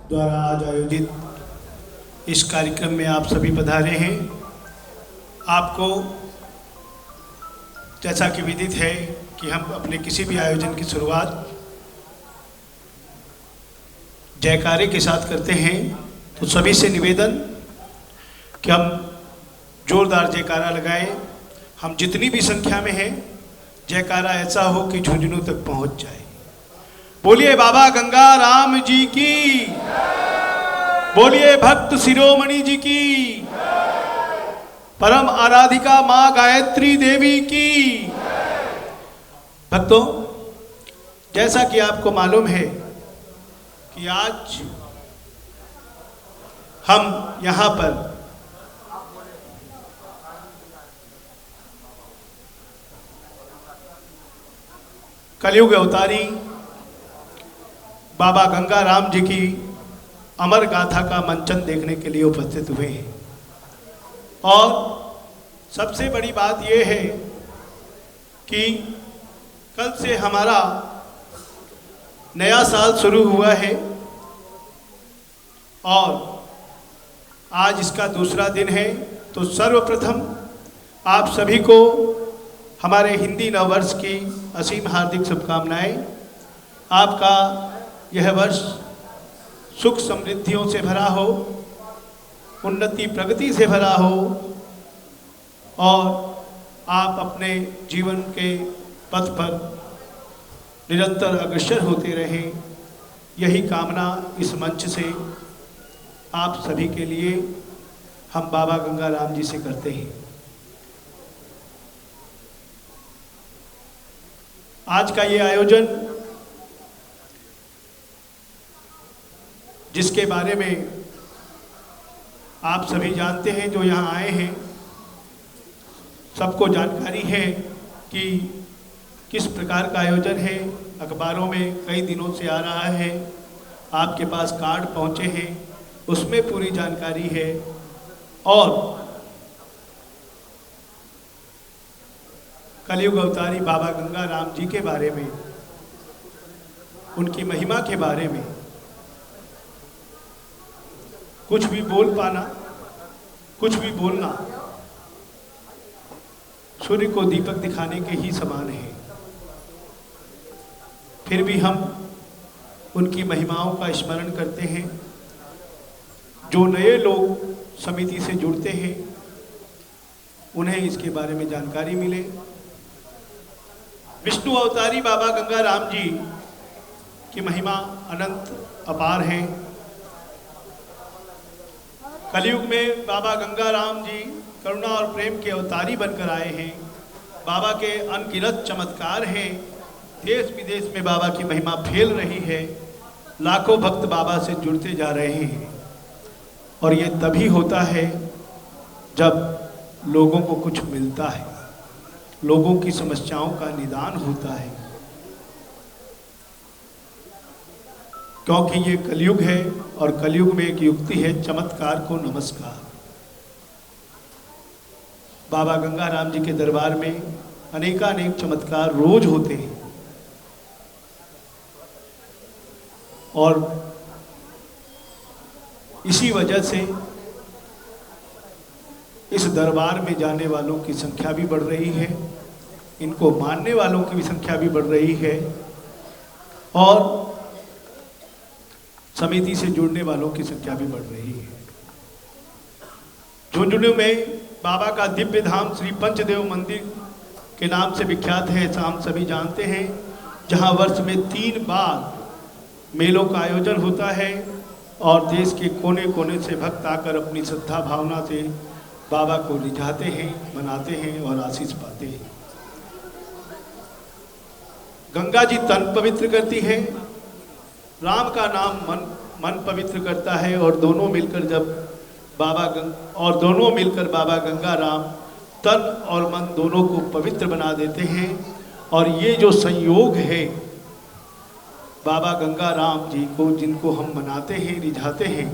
द्वारा आज आयोजित इस कार्यक्रम में आप सभी पधारे हैं। आपको जैसा कि विदित है कि हम अपने किसी भी आयोजन की शुरुआत जयकारे के साथ करते हैं, तो सभी से निवेदन कि हम जोरदार जयकारा लगाएं। हम जितनी भी संख्या में हैं, जयकारा ऐसा हो कि झुंझुनू तक पहुंच जाए। बोलिए बाबा गंगा राम जी की, बोलिए भक्त शिरोमणि जी की, परम आराधिका मां गायत्री देवी की। भक्तों, जैसा कि आपको मालूम है कि आज हम यहाँ पर कलयुग अवतारी बाबा गंगा राम जी की अमर गाथा का मंचन देखने के लिए उपस्थित हुए हैं। और सबसे बड़ी बात यह है कि कल से हमारा नया साल शुरू हुआ है और आज इसका दूसरा दिन है। तो सर्वप्रथम आप सभी को हमारे हिंदी नववर्ष की असीम हार्दिक शुभकामनाएं। आपका यह वर्ष सुख समृद्धियों से भरा हो, उन्नति प्रगति से भरा हो और आप अपने जीवन के पथ पर निरंतर अग्रसर होते रहें, यही कामना इस मंच से आप सभी के लिए हम बाबा गंगा राम जी से करते हैं। आज का ये आयोजन, जिसके बारे में आप सभी जानते हैं, जो यहाँ आए हैं, सबको जानकारी है कि किस प्रकार का आयोजन है। अखबारों में कई दिनों से आ रहा है, आपके पास कार्ड पहुँचे हैं, उसमें पूरी जानकारी है। और कलयुग अवतारी बाबा गंगा राम जी के बारे में, उनकी महिमा के बारे में कुछ भी बोल पाना, कुछ भी बोलना सूर्य को दीपक दिखाने के ही समान है। फिर भी हम उनकी महिमाओं का स्मरण करते हैं। जो नए लोग समिति से जुड़ते हैं, उन्हें इसके बारे में जानकारी मिले। विष्णु अवतारी बाबा गंगा राम जी की महिमा अनंत अपार है। कलयुग में बाबा गंगा राम जी करुणा और प्रेम के अवतारी बनकर आए हैं। बाबा के अनगिनत चमत्कार हैं। देश विदेश में बाबा की महिमा फैल रही है। लाखों भक्त बाबा से जुड़ते जा रहे हैं। और ये तभी होता है जब लोगों को कुछ मिलता है, लोगों की समस्याओं का निदान होता है। क्योंकि ये कलयुग है और कलयुग में एक युक्ति है, चमत्कार को नमस्कार। बाबा गंगा राम जी के दरबार में अनेकानेक चमत्कार रोज होते हैं। और इसी वजह से इस दरबार में जाने वालों की संख्या भी बढ़ रही है, इनको मानने वालों की भी संख्या भी बढ़ रही है और समिति से जुड़ने वालों की संख्या भी बढ़ रही है। झुंझुनू में बाबा का दिव्य धाम श्री पंचदेव मंदिर के नाम से विख्यात है, ऐसा हम सभी जानते हैं। जहां वर्ष में 3 बार मेलों का आयोजन होता है और देश के कोने कोने से भक्त आकर अपनी श्रद्धा भावना से बाबा को रिझाते हैं, मनाते हैं और आशीष पाते हैं। गंगा जी तन पवित्र करती है, राम का नाम मन पवित्र करता है और दोनों मिलकर बाबा गंगा राम तन और मन दोनों को पवित्र बना देते हैं। और ये जो संयोग है बाबा गंगा राम जी को, जिनको हम मनाते हैं, रिझाते हैं,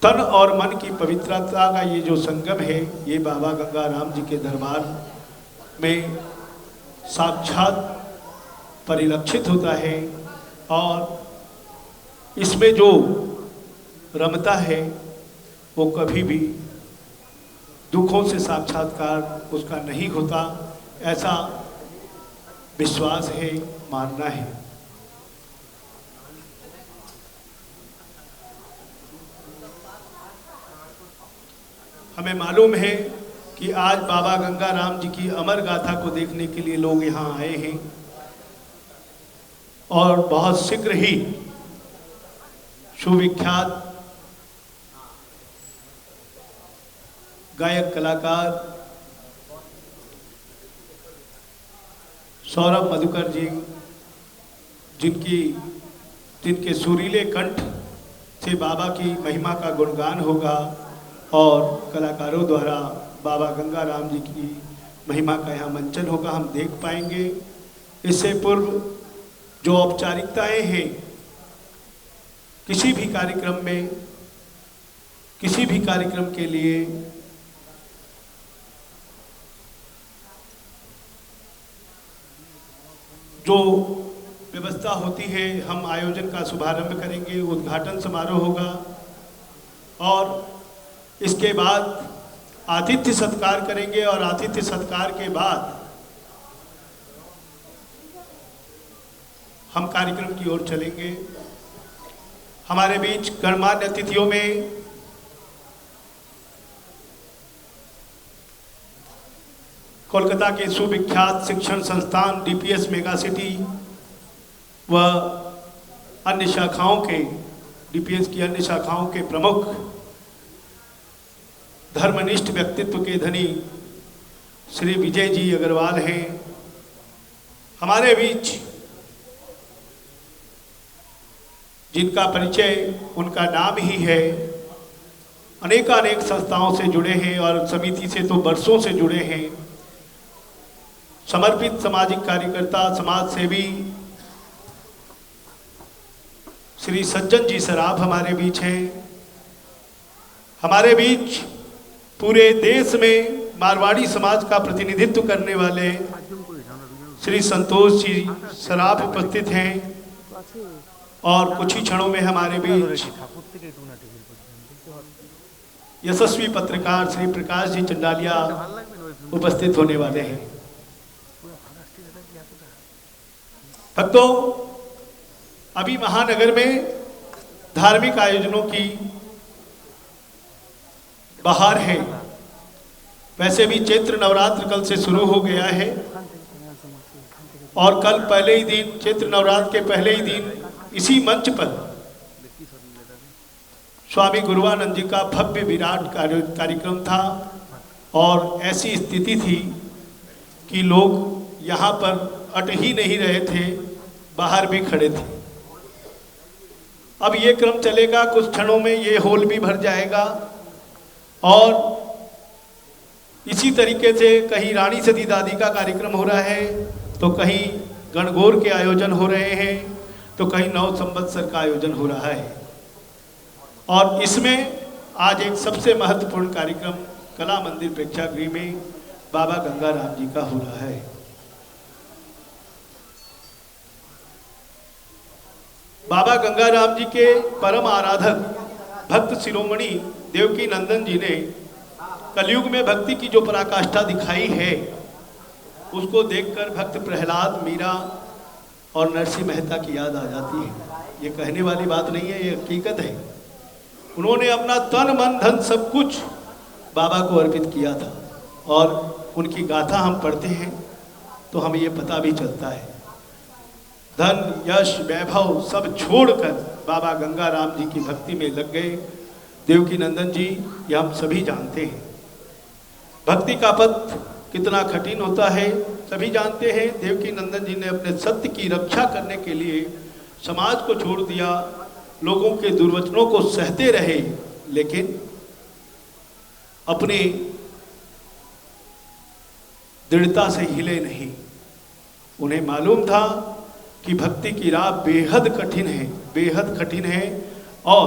तन और मन की पवित्रता का ये जो संगम है, ये बाबा गंगा राम जी के दरबार में साक्षात परिलक्षित होता है। और इसमें जो रमता है वो कभी भी दुखों से साक्षात्कार उसका नहीं होता, ऐसा विश्वास है, मानना है। हमें मालूम है कि आज बाबा गंगाराम जी की अमर गाथा को देखने के लिए लोग यहाँ आए हैं और बहुत शीघ्र ही सुविख्यात गायक कलाकार सौरभ मधुकर जी, जिनके सुरीले कंठ से बाबा की महिमा का गुणगान होगा और कलाकारों द्वारा बाबा गंगाराम जी की महिमा का यहाँ मंचन होगा, हम देख पाएंगे। इससे पूर्व जो औपचारिकताएं हैं, किसी भी कार्यक्रम के लिए जो व्यवस्था होती है, हम आयोजन का शुभारंभ करेंगे, उद्घाटन समारोह होगा और इसके बाद आतिथ्य सत्कार करेंगे और आतिथ्य सत्कार के बाद हम कार्यक्रम की ओर चलेंगे। हमारे बीच गणमान्य अतिथियों में कोलकाता के सुविख्यात शिक्षण संस्थान डीपीएस मेगा सिटी व अन्य शाखाओं के डीपीएस की अन्य शाखाओं के प्रमुख धर्मनिष्ठ व्यक्तित्व के धनी श्री विजय जी अग्रवाल हैं। हमारे बीच जिनका परिचय उनका नाम ही है, अनेकानेक संस्थाओं से जुड़े हैं और समिति से तो वर्षों से जुड़े हैं। समर्पित सामाजिक कार्यकर्ता, समाज सेवी श्री सज्जन जी सराफ हमारे बीच हैं। हमारे बीच पूरे देश में मारवाड़ी समाज का प्रतिनिधित्व करने वाले श्री संतोष जी सराफ उपस्थित हैं और कुछ ही क्षणों में हमारे बीच यशस्वी पत्रकार श्री प्रकाश जी चंडालिया उपस्थित होने वाले हैं। भक्तों, अभी महानगर में धार्मिक आयोजनों की बहार है। वैसे भी चैत्र नवरात्र कल से शुरू हो गया है और कल पहले ही दिन, चैत्र नवरात्र के पहले ही दिन इसी मंच पर स्वामी गुरुवानंद जी का भव्य विराट कार्यक्रम था और ऐसी स्थिति थी कि लोग यहाँ पर अट ही नहीं रहे थे, बाहर भी खड़े थे। अब ये क्रम चलेगा, कुछ क्षणों में ये हॉल भी भर जाएगा और इसी तरीके से कहीं रानी सती दादी का कार्यक्रम हो रहा है, तो कहीं गणगौर के आयोजन हो रहे हैं, तो कहीं नव संवत्सर का आयोजन हो रहा है। और इसमें आज एक सबसे महत्वपूर्ण कार्यक्रम कला मंदिर प्रेक्षागृह में बाबा गंगाराम जी का हो रहा है। बाबा गंगाराम जी के परम आराधक भक्त शिरोमणि देवकी नंदन जी ने कलयुग में भक्ति की जो पराकाष्ठा दिखाई है, उसको देखकर भक्त प्रहलाद, मीरा और नरसिंह मेहता की याद आ जाती है। ये कहने वाली बात नहीं है, ये हकीकत है। उन्होंने अपना तन मन धन सब कुछ बाबा को अर्पित किया था और उनकी गाथा हम पढ़ते हैं तो हमें ये पता भी चलता है। धन, यश, वैभव सब छोड़कर बाबा गंगाराम जी की भक्ति में लग गए देवकी नंदन जी, ये हम सभी जानते हैं। भक्ति का पथ कितना कठिन होता है सभी जानते हैं। देवकी नंदन जी ने अपने सत्य की रक्षा करने के लिए समाज को छोड़ दिया, लोगों के दुर्वचनों को सहते रहे, लेकिन अपनी दृढ़ता से हिले नहीं। उन्हें मालूम था कि भक्ति की राह बेहद कठिन है और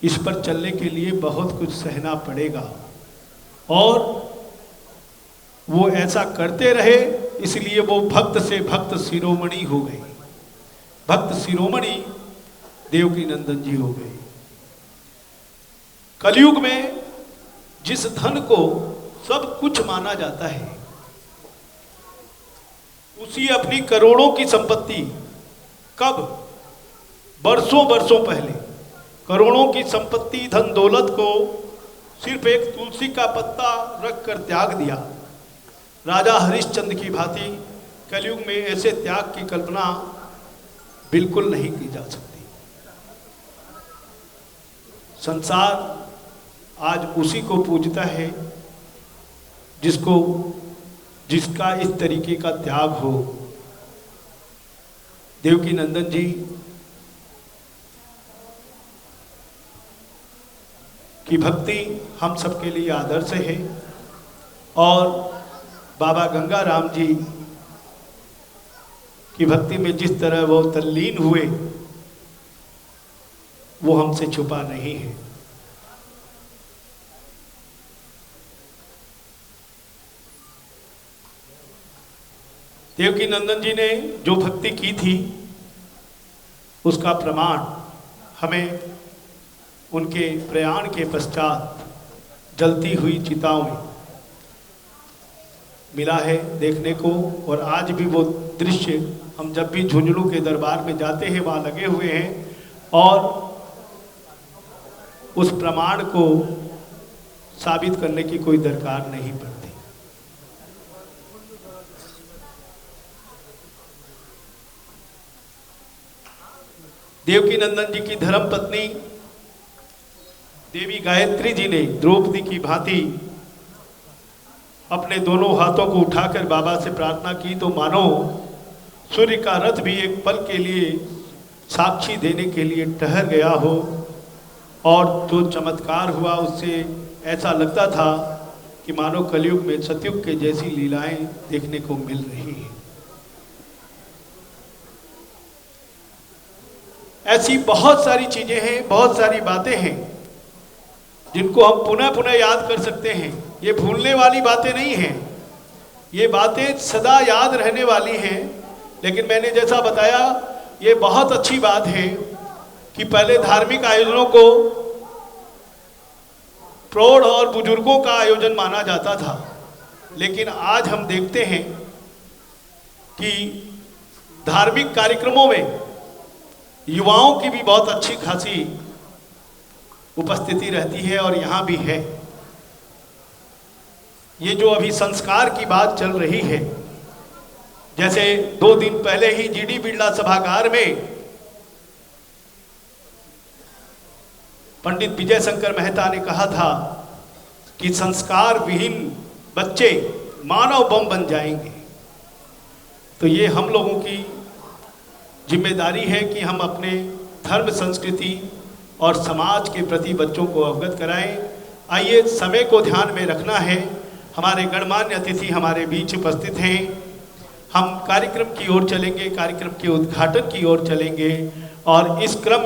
इस पर चलने के लिए बहुत कुछ सहना पड़ेगा। और वो ऐसा करते रहे, इसलिए वो भक्त से भक्त शिरोमणि हो गए। भक्त शिरोमणि देवकी नंदन जी हो गए। कलयुग में जिस धन को सब कुछ माना जाता है, उसी अपनी करोड़ों की संपत्ति कब, बरसों बरसों पहले करोड़ों की संपत्ति धन दौलत को सिर्फ एक तुलसी का पत्ता रखकर त्याग दिया। राजा हरिश्चंद्र की भांति कलयुग में ऐसे त्याग की कल्पना बिल्कुल नहीं की जा सकती। संसार आज उसी को पूजता है जिसका इस तरीके का त्याग हो। देवकी नंदन जी की भक्ति हम सबके लिए आदर्श है, और बाबा गंगाराम जी की भक्ति में जिस तरह वो तल्लीन हुए वो हमसे छुपा नहीं है। देवकी नंदन जी ने जो भक्ति की थी उसका प्रमाण हमें उनके प्रयाण के पश्चात जलती हुई चिताओं में मिला है देखने को। और आज भी वो दृश्य हम जब भी झुंझुनू के दरबार में जाते हैं वहाँ लगे हुए हैं, और उस प्रमाण को साबित करने की कोई दरकार नहीं पड़ती। देवकी नंदन जी की धर्म पत्नी देवी गायत्री जी ने द्रौपदी की भांति अपने दोनों हाथों को उठाकर बाबा से प्रार्थना की तो मानो सूर्य का रथ भी एक पल के लिए साक्षी देने के लिए ठहर गया हो, और जो चमत्कार हुआ उससे ऐसा लगता था कि मानो कलयुग में सतयुग के जैसी लीलाएं देखने को मिल रही हैं। ऐसी बहुत सारी चीजें हैं, बहुत सारी बातें हैं जिनको हम पुनः पुनः याद कर सकते हैं। ये भूलने वाली बातें नहीं हैं, ये बातें सदा याद रहने वाली हैं। लेकिन मैंने जैसा बताया, ये बहुत अच्छी बात है कि पहले धार्मिक आयोजनों को प्रौढ़ और बुजुर्गों का आयोजन माना जाता था, लेकिन आज हम देखते हैं कि धार्मिक कार्यक्रमों में युवाओं की भी बहुत अच्छी खासी उपस्थिति रहती है, और यहाँ भी है। ये जो अभी संस्कार की बात चल रही है, जैसे 2 दिन पहले ही जीडी बिरला सभागार में पंडित विजय शंकर मेहता ने कहा था कि संस्कार विहीन बच्चे मानव बम बन जाएंगे। तो ये हम लोगों की जिम्मेदारी है कि हम अपने धर्म, संस्कृति और समाज के प्रति बच्चों को अवगत कराएं। आइए, समय को ध्यान में रखना है। हमारे गणमान्य अतिथि हमारे बीच उपस्थित हैं। हम कार्यक्रम की ओर चलेंगे, कार्यक्रम के उद्घाटन की ओर चलेंगे, और इस क्रम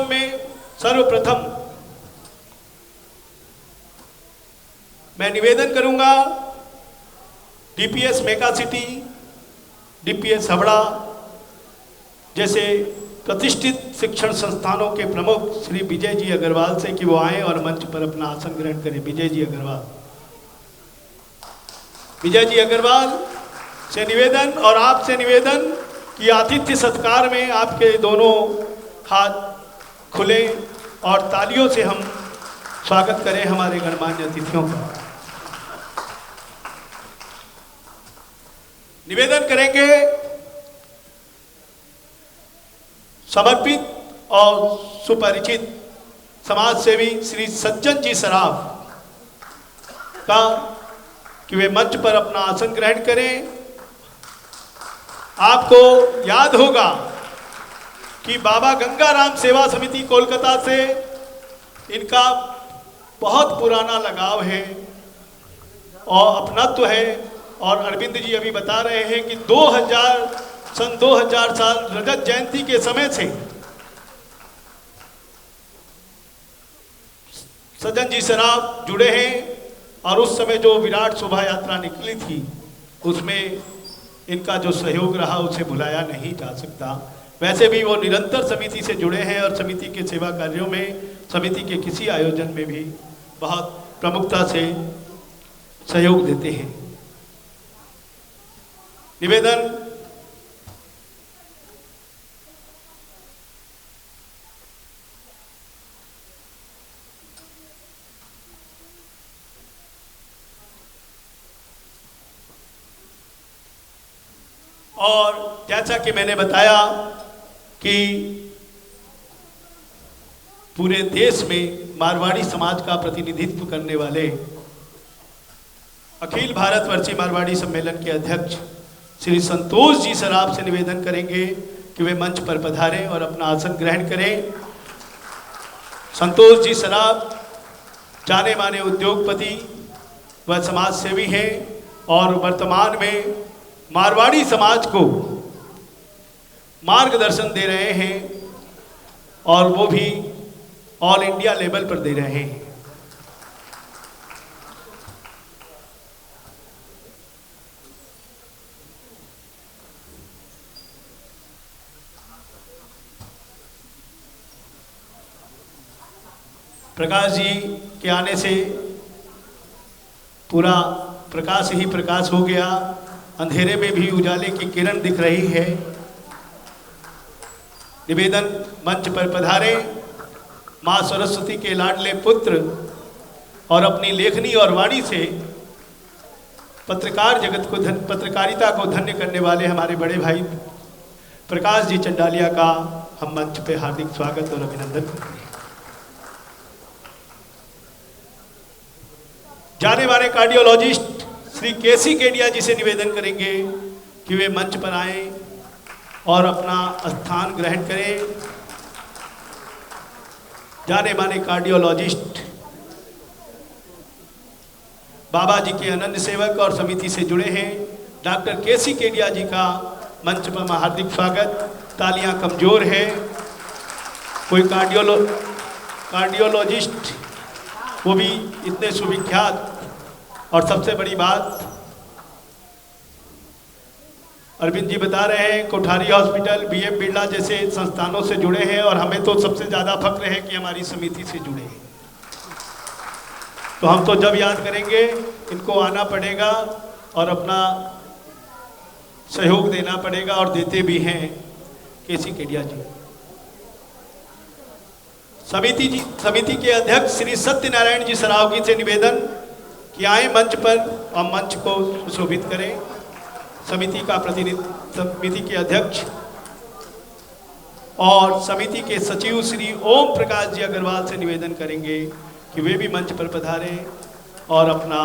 में सर्वप्रथम मैं निवेदन करूंगा DPS mega city, DPS Howrah जैसे प्रतिष्ठित शिक्षण संस्थानों के प्रमुख श्री विजय जी अग्रवाल से कि वो आए और मंच पर अपना आसन ग्रहण करें। विजय जी अग्रवाल से निवेदन, और आपसे निवेदन कि आतिथ्य सत्कार में आपके दोनों हाथ खुले और तालियों से हम स्वागत करें हमारे गणमान्य अतिथियों का। निवेदन करेंगे समर्पित और सुपरिचित समाज सेवी श्री सज्जन जी सराफ का कि वे मंच पर अपना आसन ग्रहण करें। आपको याद होगा कि बाबा गंगाराम सेवा समिति कोलकाता से इनका बहुत पुराना लगाव है और अपनत्व है, और अरविंद जी अभी बता रहे हैं कि 2000 साल रजत जयंती के समय से सज्जन जी सराफ जुड़े हैं, और उस समय जो विराट शोभा यात्रा निकली थी उसमें इनका जो सहयोग रहा उसे भुलाया नहीं जा सकता। वैसे भी वो निरंतर समिति से जुड़े हैं और समिति के सेवा कार्यों में, समिति के किसी आयोजन में भी बहुत प्रमुखता से सहयोग देते हैं। निवेदन और जैसा कि मैंने बताया कि पूरे देश में मारवाड़ी समाज का प्रतिनिधित्व करने वाले अखिल भारतवर्षीय मारवाड़ी सम्मेलन के अध्यक्ष श्री संतोष जी सराफ से निवेदन करेंगे कि वे मंच पर पधारें और अपना आसन ग्रहण करें। संतोष जी सराफ जाने माने उद्योगपति व समाज सेवी हैं और वर्तमान में मारवाड़ी समाज को मार्गदर्शन दे रहे हैं और वो भी ऑल इंडिया लेवल पर दे रहे हैं। प्रकाश जी के आने से पूरा प्रकाश ही प्रकाश हो गया, अंधेरे में भी उजाले की किरण दिख रही है। निवेदन मंच पर पधारे। मां सरस्वती के लाडले पुत्र और अपनी लेखनी और वाणी से पत्रकार जगत को पत्रकारिता को धन्य करने वाले हमारे बड़े भाई प्रकाश जी चंडालिया का हम मंच पे हार्दिक स्वागत और अभिनंदन करते हैं। जाने वाले कार्डियोलॉजिस्ट श्री केसी केडिया जी से निवेदन करेंगे कि वे मंच पर आएं और अपना स्थान ग्रहण करें। जाने माने कार्डियोलॉजिस्ट बाबा जी के अनन्य सेवक और समिति से जुड़े हैं डॉक्टर केसी केडिया जी का मंच पर हार्दिक स्वागत। तालियां कमजोर है। कोई कार्डियोलॉजिस्ट वो भी इतने सुविख्यात, और सबसे बड़ी बात अरविंद जी बता रहे हैं कोठारी हॉस्पिटल, बीएम बिरला जैसे संस्थानों से जुड़े हैं और हमें तो सबसे ज़्यादा फक्र है कि हमारी समिति से जुड़े हैं। तो हम तो जब याद करेंगे इनको आना पड़ेगा और अपना सहयोग देना पड़ेगा और देते भी हैं केसी केडिया जी। समिति के अध्यक्ष श्री सत्यनारायण जी सरावगी से निवेदन कि आए मंच पर और मंच को सुशोभित करें। समिति का प्रतिनिधि, समिति के अध्यक्ष और समिति के सचिव श्री ओम प्रकाश जी अग्रवाल से निवेदन करेंगे कि वे भी मंच पर पधारें और अपना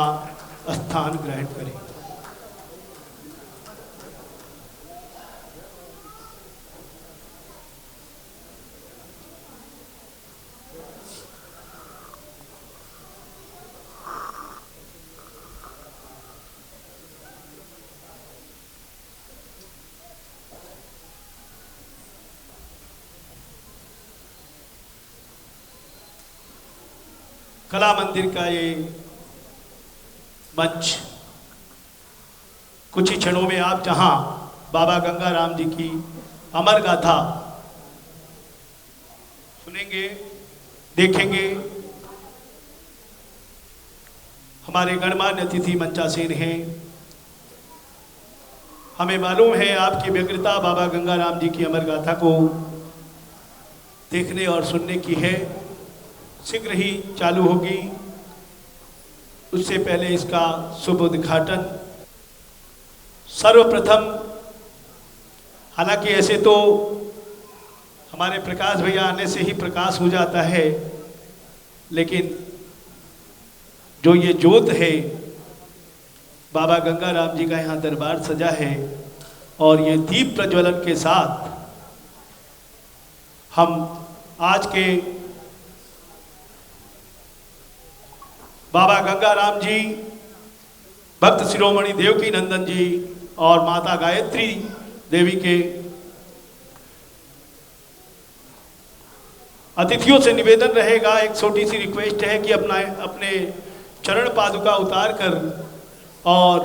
स्थान ग्रहण करें। कला मंदिर का ये मंच कुछ ही क्षणों में आप जहां बाबा गंगाराम जी की अमर गाथा सुनेंगे, देखेंगे। हमारे गणमान्य अतिथि मंचासीन हैं। हमें मालूम है आपकी व्यग्रता बाबा गंगाराम जी की अमर गाथा को देखने और सुनने की है। शीघ्र ही चालू होगी। उससे पहले इसका शुभ उद्घाटन सर्वप्रथम, हालांकि ऐसे तो हमारे प्रकाश भैया आने से ही प्रकाश हो जाता है, लेकिन जो ये ज्योत है बाबा गंगाराम जी का यहाँ दरबार सजा है और ये दीप प्रज्वलन के साथ हम आज के बाबा गंगाराम जी, भक्त शिरोमणि देवकी नंदन जी और माता गायत्री देवी के अतिथियों से निवेदन रहेगा, एक छोटी सी रिक्वेस्ट है कि अपने चरण पादुका उतार कर और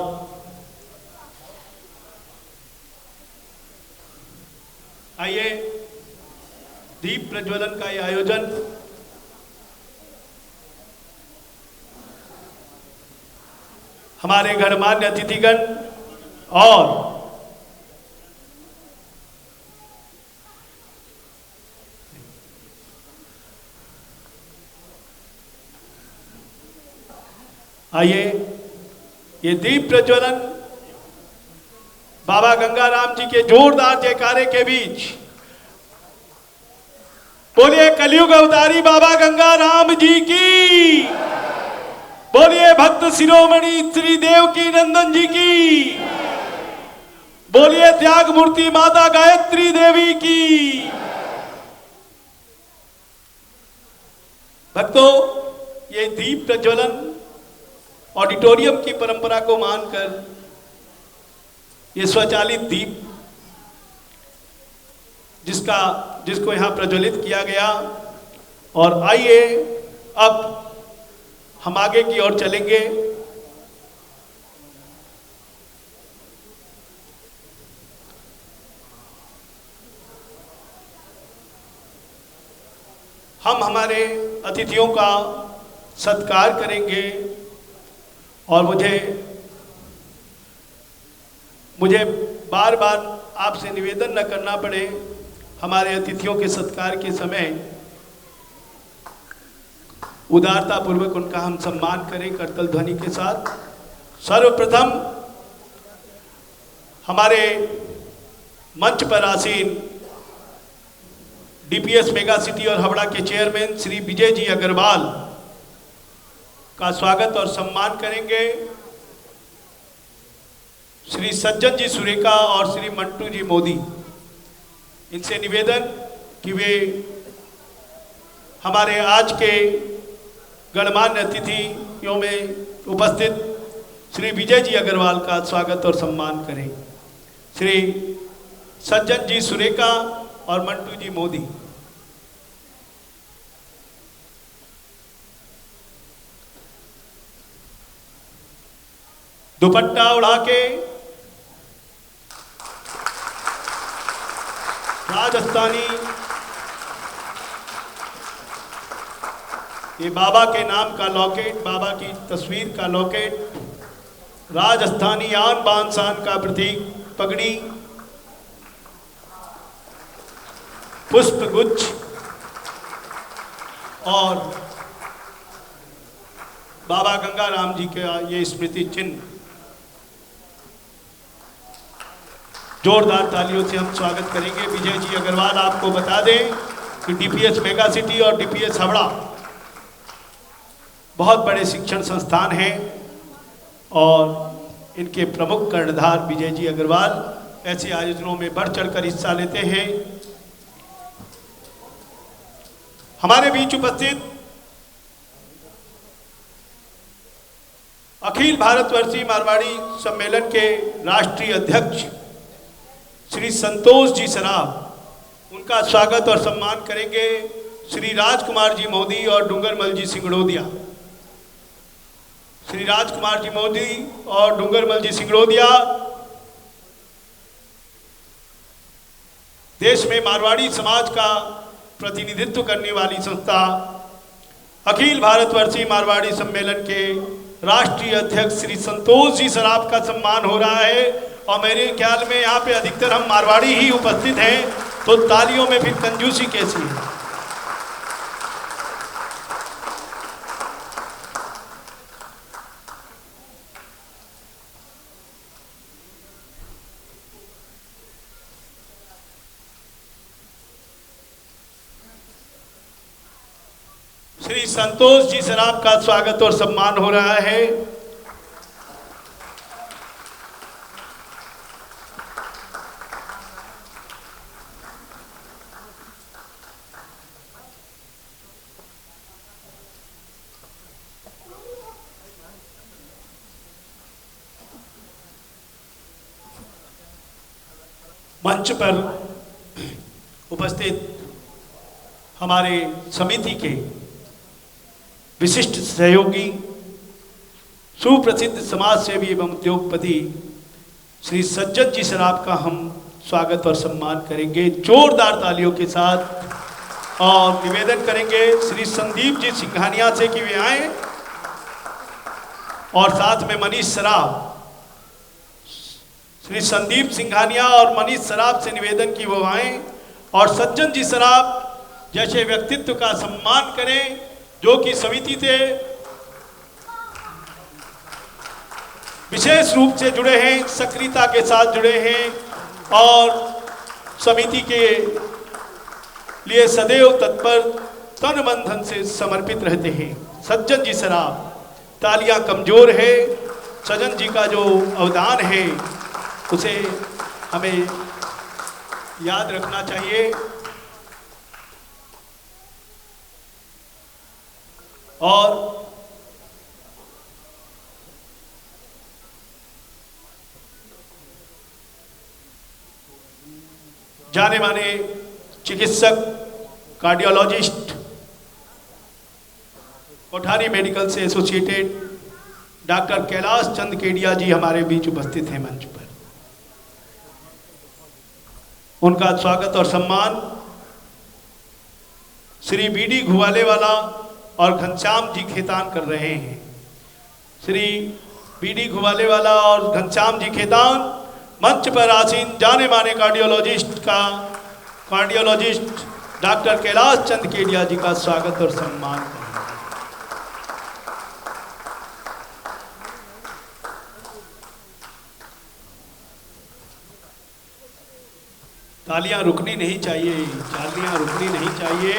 दीप प्रज्वलन का ये आयोजन हमारे गणमान्य अतिथिगण और आइए ये दीप प्रज्वलन बाबा गंगाराम जी के जोरदार जयकारे के बीच बोलिए कलयुग अवतारी बाबा गंगाराम जी की, बोलिए भक्त शिरोमणि श्री देवकी नंदन जी की, बोलिए त्याग मूर्ति माता गायत्री देवी की। भक्तों, ये दीप प्रज्वलन ऑडिटोरियम की परंपरा को मानकर ये स्वचालित दीप जिसको यहाँ प्रज्वलित किया गया। और आइए अब हम आगे की ओर चलेंगे। हम हमारे अतिथियों का सत्कार करेंगे और मुझे बार बार आपसे निवेदन न करना पड़े, हमारे अतिथियों के सत्कार के समय उदारता पूर्वक उनका हम सम्मान करें करतल ध्वनि के साथ। सर्वप्रथम हमारे मंच पर आसीन डीपीएस मेगा सिटी और हावड़ा के चेयरमैन श्री विजय जी अग्रवाल का स्वागत और सम्मान करेंगे। श्री सज्जन जी सुरेखा और श्री मंटू जी मोदी, इनसे निवेदन कि वे हमारे आज के गणमान्य अतिथियों में उपस्थित श्री विजय जी अग्रवाल का स्वागत और सम्मान करें। श्री सज्जन जी सुरेखा और मंटू जी मोदी। दुपट्टा उड़ा के राजस्थानी ये बाबा के नाम का लॉकेट, बाबा की तस्वीर का लॉकेट, राजस्थानी आन बान शान का प्रतीक पगड़ी, पुष्प गुच्छ और बाबा गंगाराम जी का ये स्मृति चिन्ह। जोरदार तालियों से हम स्वागत करेंगे। विजय जी अग्रवाल, आपको बता दें कि डीपीएस मेगा सिटी और डीपीएस हावड़ा बहुत बड़े शिक्षण संस्थान हैं और इनके प्रमुख कर्णधार विजय जी अग्रवाल ऐसे आयोजनों में बढ़ चढ़कर हिस्सा लेते हैं। हमारे बीच उपस्थित अखिल भारतवर्षीय मारवाड़ी सम्मेलन के राष्ट्रीय अध्यक्ष श्री संतोष जी सराफ, उनका स्वागत और सम्मान करेंगे श्री राजकुमार जी मोदी और डूंगरमल जी सिंगड़ोदिया। श्री राजकुमार जी मोदी और डूंगरमल जी सिंगड़ोदिया देश में मारवाड़ी समाज का प्रतिनिधित्व करने वाली संस्था अखिल भारतवर्षीय मारवाड़ी सम्मेलन के राष्ट्रीय अध्यक्ष श्री संतोष जी सराफ का सम्मान हो रहा है। और मेरे ख्याल में यहाँ पे अधिकतर हम मारवाड़ी ही उपस्थित हैं, तो तालियों में फिर कंजूसी कैसी है। श्री संतोष जी सराफ का स्वागत और सम्मान हो रहा है। मंच पर उपस्थित हमारे समिति के विशिष्ट सहयोगी सुप्रसिद्ध समाज सेवी एवं उद्योगपति श्री सज्जन जी सराफ का हम स्वागत और सम्मान करेंगे जोरदार तालियों के साथ। और निवेदन करेंगे श्री संदीप जी सिंघानिया से कि वे आए, और साथ में मनीष सराफ, श्री संदीप सिंघानिया और मनीष सराफ से निवेदन की वो आए और सज्जन जी सराफ जैसे व्यक्तित्व का सम्मान करें जो कि समिति से विशेष रूप से जुड़े हैं, सक्रियता के साथ जुड़े हैं और समिति के लिए सदैव तत्पर तन मन धन से समर्पित रहते हैं। सज्जन जी सराफ, तालियां कमजोर है, सज्जन जी का जो अवदान है उसे हमें याद रखना चाहिए। और जाने माने चिकित्सक, कार्डियोलॉजिस्ट, कोठारी मेडिकल से एसोसिएटेड डॉक्टर कैलाश चंद केडिया जी हमारे बीच उपस्थित हैं मंच पर। उनका स्वागत और सम्मान श्री बीडी घुवालेवाला और घनश्याम जी खेतान कर रहे हैं। श्री बीडी घुवालेवाला और घनश्याम जी खेतान मंच पर आसीन जाने माने कार्डियोलॉजिस्ट डॉक्टर कैलाश चंद केडिया जी का स्वागत और सम्मान करें। तालियां रुकनी नहीं चाहिए, तालियां रुकनी नहीं चाहिए।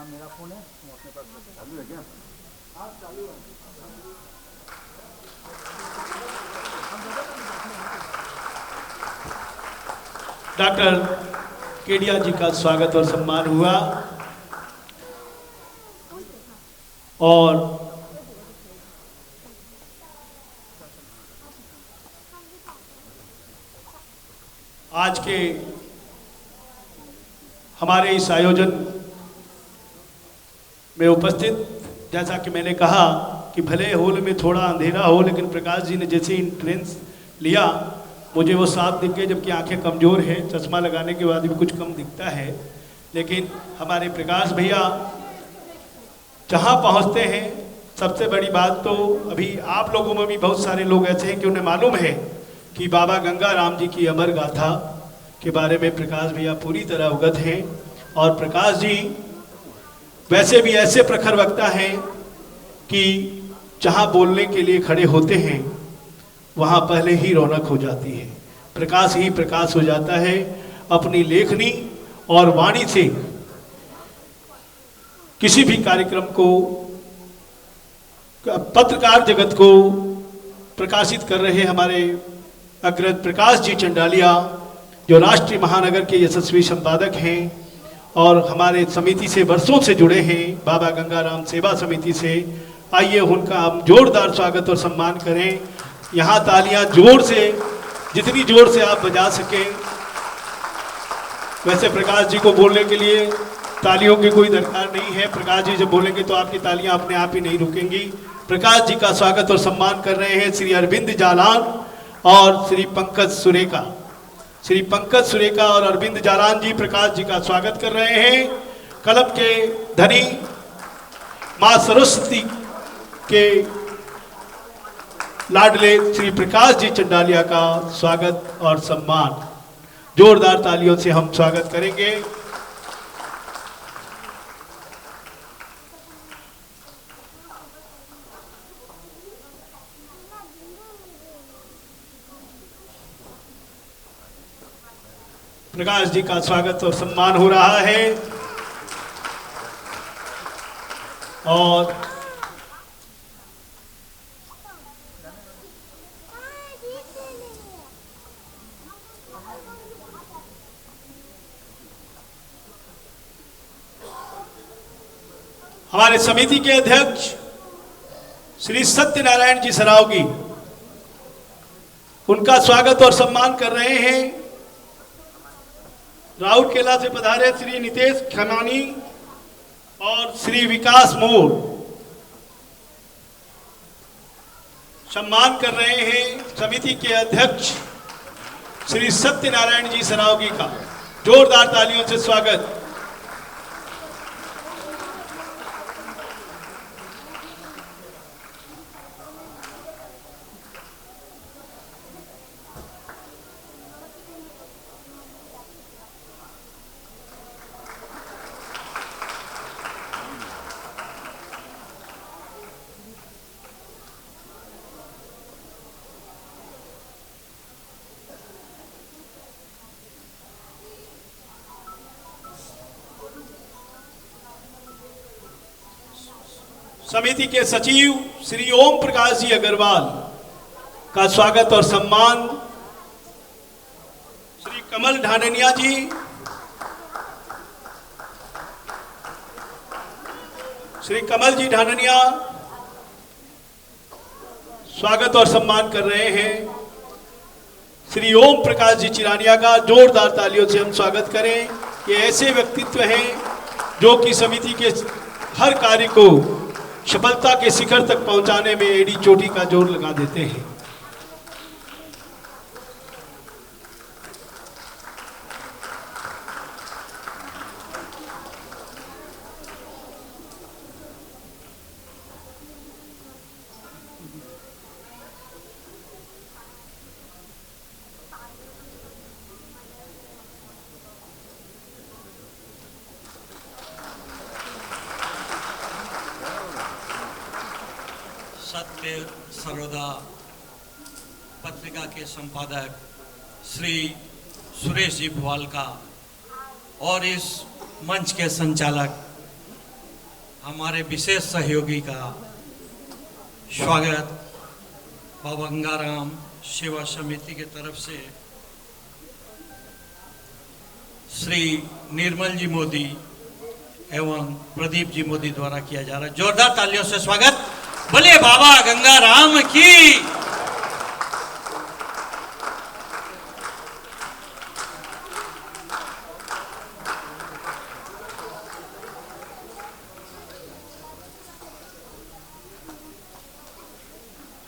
मेरा फोन है, अपने पास चालू है क्या? आप चालू है। डॉक्टर केडिया जी का स्वागत और सम्मान हुआ और आज के हमारे इस आयोजन में उपस्थित, जैसा कि मैंने कहा कि भले हॉल में थोड़ा अंधेरा हो, लेकिन प्रकाश जी ने जैसे एंट्रेंस लिया मुझे वो साफ दिख गए, जबकि आंखें कमज़ोर हैं, चश्मा लगाने के बाद भी कुछ कम दिखता है। लेकिन हमारे प्रकाश भैया जहाँ पहुँचते हैं, सबसे बड़ी बात तो अभी आप लोगों में भी बहुत सारे लोग ऐसे हैं कि उन्हें मालूम है कि बाबा गंगाराम जी की अमर गाथा के बारे में प्रकाश भैया पूरी तरह अवगत हैं। और प्रकाश जी वैसे भी ऐसे प्रखर वक्ता हैं कि जहाँ बोलने के लिए खड़े होते हैं वहाँ पहले ही रौनक हो जाती है, प्रकाश ही प्रकाश हो जाता है। अपनी लेखनी और वाणी से किसी भी कार्यक्रम को, पत्रकार जगत को प्रकाशित कर रहे हमारे अग्रज प्रकाश जी चंडालिया, जो राष्ट्रीय महानगर के यशस्वी संपादक हैं और हमारे समिति से वर्षों से जुड़े हैं, बाबा गंगाराम सेवा समिति से। आइए उनका हम जोरदार स्वागत और सम्मान करें। यहाँ तालियां जोर से, जितनी जोर से आप बजा सकें। वैसे प्रकाश जी को बोलने के लिए तालियों की कोई दरकार नहीं है, प्रकाश जी जब बोलेंगे तो आपकी तालियां अपने आप ही नहीं रुकेंगी। प्रकाश जी का स्वागत और सम्मान कर रहे हैं श्री अरविंद जालान और श्री पंकज सुरेका। श्री पंकज सुरेका और अरविंद जालान जी प्रकाश जी का स्वागत कर रहे हैं। कलम के धनी माँ सरस्वती के लाडले श्री प्रकाश जी चंडालिया का स्वागत और सम्मान जोरदार तालियों से हम स्वागत करेंगे। प्रकाश जी का स्वागत और सम्मान हो रहा है और हमारे समिति के अध्यक्ष श्री सत्यनारायण जी सरावगी, उनका स्वागत और सम्मान कर रहे हैं राउरकेला से पधारे श्री नितेश खमानी और श्री विकास मोर सम्मान कर रहे हैं समिति के अध्यक्ष श्री सत्यनारायण जी सरावगी का। जोरदार तालियों से स्वागत। समिति के सचिव श्री ओम प्रकाश जी अग्रवाल का स्वागत और सम्मान। श्री कमल ढांडनिया जी, श्री कमल जी ढांडनिया स्वागत और सम्मान कर रहे हैं। श्री ओम प्रकाश जी चिरानिया का जोरदार तालियों से हम स्वागत करें। ये ऐसे व्यक्तित्व हैं जो कि समिति के हर कार्य को सफलता के शिखर तक पहुंचाने में एड़ी चोटी का जोर लगा देते हैं। सत्य सर्वदा पत्रिका के संपादक श्री सुरेश जी भुवाल का और इस मंच के संचालक हमारे विशेष सहयोगी का स्वागत बाबा गंगाराम सेवा समिति की तरफ से श्री निर्मल जी मोदी एवं प्रदीप जी मोदी द्वारा किया जा रहा है। जोरदार तालियों से स्वागत। बोले बाबा गंगाराम की।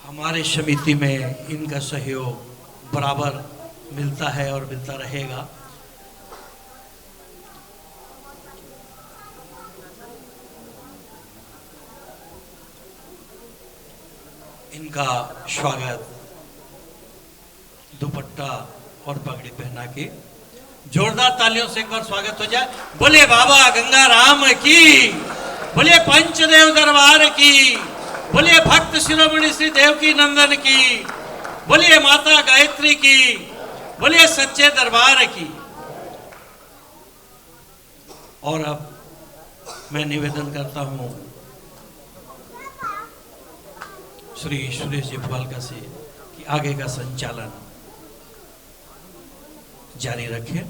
हमारे समिति में इनका सहयोग बराबर मिलता है और मिलता रहेगा। इनका स्वागत दुपट्टा और पगड़ी पहना के जोरदार तालियों से एक बार स्वागत हो जाए। बोले बाबा गंगाराम की, बोले पंचदेव दरबार की, बोले भक्त शिरोमणि श्री देवकी नंदन की, बोले माता गायत्री की, बोले सच्चे दरबार की। और अब मैं निवेदन करता हूं श्री सुरेश जी भुवालका से कि आगे का संचालन जारी रखें।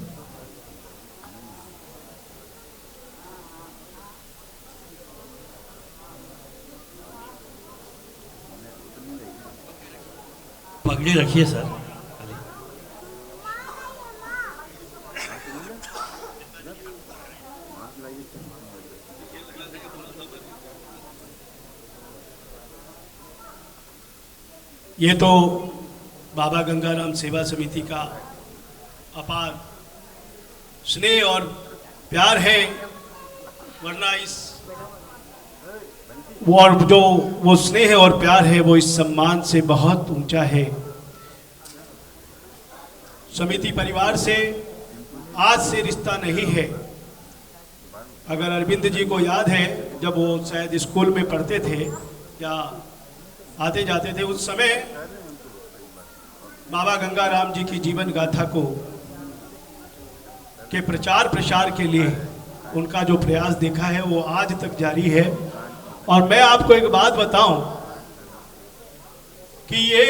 पगड़ी रखिए सर। ये तो बाबा गंगाराम सेवा समिति का अपार स्नेह और प्यार है, वरना इस वो स्नेह और प्यार है वो इस सम्मान से बहुत ऊंचा है। समिति परिवार से आज से रिश्ता नहीं है। अगर अरविंद जी को याद है, जब वो शायद स्कूल में पढ़ते थे या आते जाते थे, उस समय बाबा गंगाराम जी की जीवन गाथा को के प्रचार प्रसार के लिए उनका जो प्रयास देखा है वो आज तक जारी है। और मैं आपको एक बात बताऊं कि ये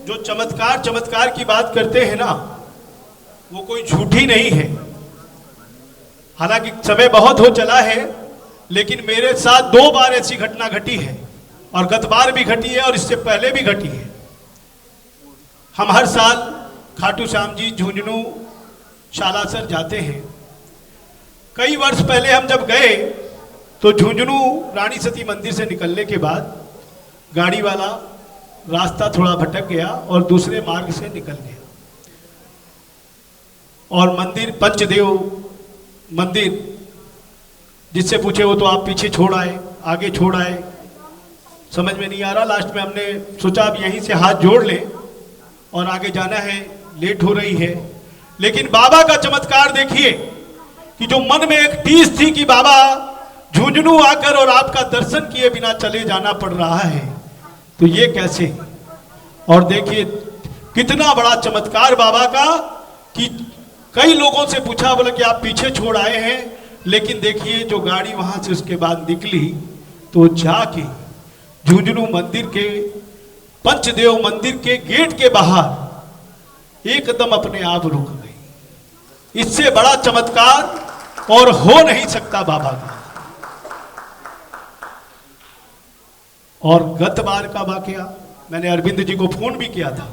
जो चमत्कार की बात करते हैं ना, वो कोई झूठी नहीं है। हालांकि समय बहुत हो चला है, लेकिन मेरे साथ 2 बार ऐसी घटना घटी है और गत बार भी घटी है और इससे पहले भी घटी है। हम हर साल खाटू श्याम जी झुंझुनू शालासर जाते हैं कई वर्ष पहले हम जब गए तो झुंझुनू रानी सती मंदिर से निकलने के बाद गाड़ी वाला रास्ता थोड़ा भटक गया और दूसरे मार्ग से निकल गया और मंदिर पंचदेव मंदिर जिससे पूछे वो तो आप पीछे छोड़ आए, आगे छोड़ आए, समझ में नहीं आ रहा। लास्ट में हमने सोचा अब यहीं से हाथ जोड़ ले और आगे जाना है, लेट हो रही है। लेकिन बाबा का चमत्कार देखिए कि जो मन में एक टीस थी कि बाबा झुंझुनू आकर और आपका दर्शन किए बिना चले जाना पड़ रहा है, तो ये कैसे। और देखिए कितना बड़ा चमत्कार बाबा का कि कई लोगों से पूछा, बोले कि आप पीछे छोड़ आए हैं, लेकिन देखिए जो गाड़ी वहां से उसके बाद निकली तो जाके झुंझुनू मंदिर के पंचदेव मंदिर के गेट के बाहर एकदम अपने आप रुक गई। इससे बड़ा चमत्कार और हो नहीं सकता बाबा का। और गत बार का वाकया मैंने अरविंद जी को फोन भी किया था,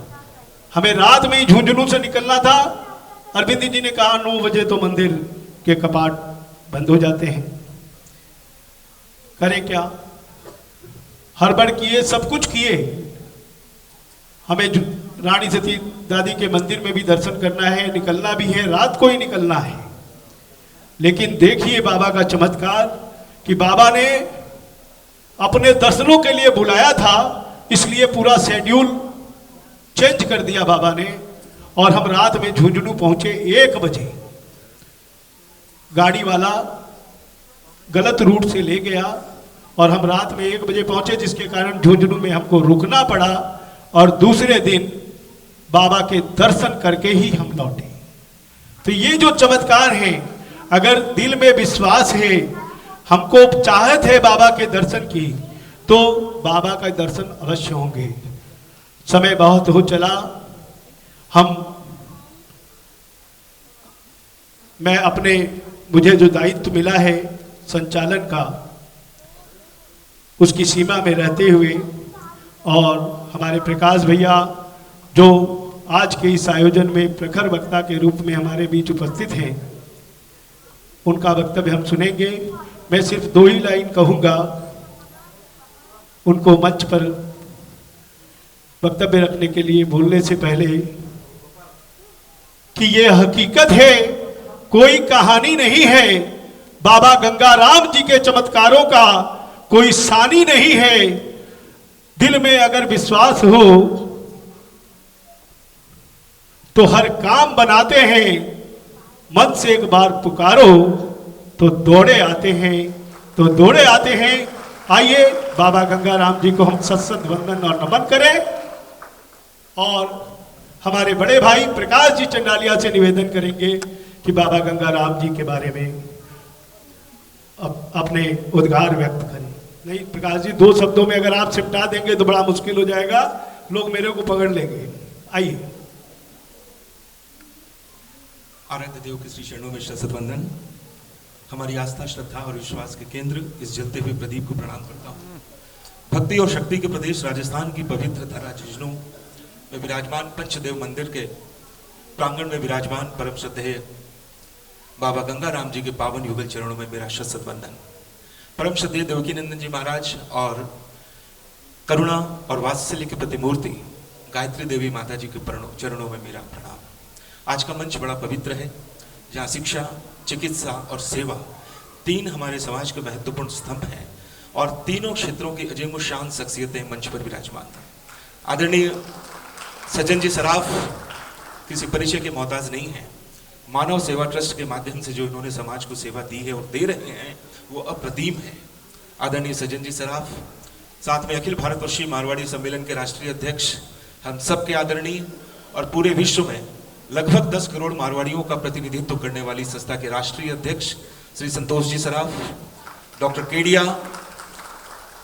हमें रात में ही झुंझुनू से निकलना था। अरविंद जी ने कहा 9 बजे तो मंदिर के कपाट बंद हो जाते हैं, करें क्या। हड़बड़ किए, सब कुछ किए, हमें रानी सती दादी के मंदिर में भी दर्शन करना है, निकलना भी है, रात को ही निकलना है। लेकिन देखिए बाबा का चमत्कार कि बाबा ने अपने दर्शनों के लिए बुलाया था, इसलिए पूरा शेड्यूल चेंज कर दिया बाबा ने। और हम रात में झुंझुनू पहुंचे 1 बजे। गाड़ी वाला गलत रूट से ले गया और हम रात में 1 बजे पहुंचे, जिसके कारण झुंझुनू में हमको रुकना पड़ा और दूसरे दिन बाबा के दर्शन करके ही हम लौटे। तो ये जो चमत्कार है, अगर दिल में विश्वास है, हमको चाहत है बाबा के दर्शन की, तो बाबा का दर्शन अवश्य होंगे। समय बहुत हो चला, मैं अपने मुझे जो दायित्व मिला है संचालन का, उसकी सीमा में रहते हुए, और हमारे प्रकाश भैया जो आज के इस आयोजन में प्रखर वक्ता के रूप में हमारे बीच उपस्थित हैं, उनका वक्तव्य हम सुनेंगे। मैं सिर्फ 2 ही लाइन कहूँगा उनको मंच पर वक्तव्य रखने के लिए बोलने से पहले कि ये हकीकत है, कोई कहानी नहीं है। बाबा गंगाराम जी के चमत्कारों का कोई सानी नहीं है। दिल में अगर विश्वास हो तो हर काम बनाते हैं, मन से एक बार पुकारो तो दौड़े आते हैं, तो दौड़े आते हैं। आइए बाबा गंगाराम जी को हम सत्संग वंदन और नमन करें और हमारे बड़े भाई प्रकाश जी चंडालिया से निवेदन करेंगे कि बाबा गंगाराम जी के बारे में अपने उद्गार व्यक्त करें। नहीं प्रकाश जी, 2 शब्दों में अगर आप सिमटा देंगे तो बड़ा मुश्किल हो जाएगा, लोग मेरे को पकड़ लेंगे। आइए। आराध्य देव के श्री चरणों में शतशत वंदन। हमारी आस्था, श्रद्धा और विश्वास के केंद्र इस जलते हुए प्रदीप को प्रणाम करता हूँ। भक्ति और शक्ति के प्रदेश राजस्थान की पवित्र धरा झुंझुनू में विराजमान पंचदेव मंदिर के प्रांगण में विराजमान परम श्रद्धेय बाबा गंगाराम जी के पावन युगल चरणों में मेरा शतशत वंदन। परम श्रद्धेय देवकी नंदन जी महाराज और करुणा और वात्सल्य की प्रतिमूर्ति गायत्री देवी माता जी के चरणों में मेरा प्रणाम। आज का मंच बड़ा पवित्र है, जहाँ शिक्षा, चिकित्सा और सेवा 3 हमारे समाज के महत्वपूर्ण स्तंभ हैं और तीनों क्षेत्रों की अजीम शान शख्सियतें मंच पर विराजमान हैं। आदरणीय सज्जन जी सराफ किसी परिचय के मोहताज नहीं है। मानव सेवा ट्रस्ट के माध्यम से जो इन्होंने समाज को सेवा दी है और दे रहे हैं वो अप्रतिम है। आदरणीय सज्जन जी सराफ, साथ में अखिल भारतवर्षीय मारवाड़ी सम्मेलन के राष्ट्रीय अध्यक्ष, हम सब के आदरणीय और पूरे विश्व में लगभग 10 करोड़ मारवाड़ियों का प्रतिनिधित्व करने वाली संस्था के राष्ट्रीय अध्यक्ष श्री संतोष जी सराफ, डॉक्टर केडिया,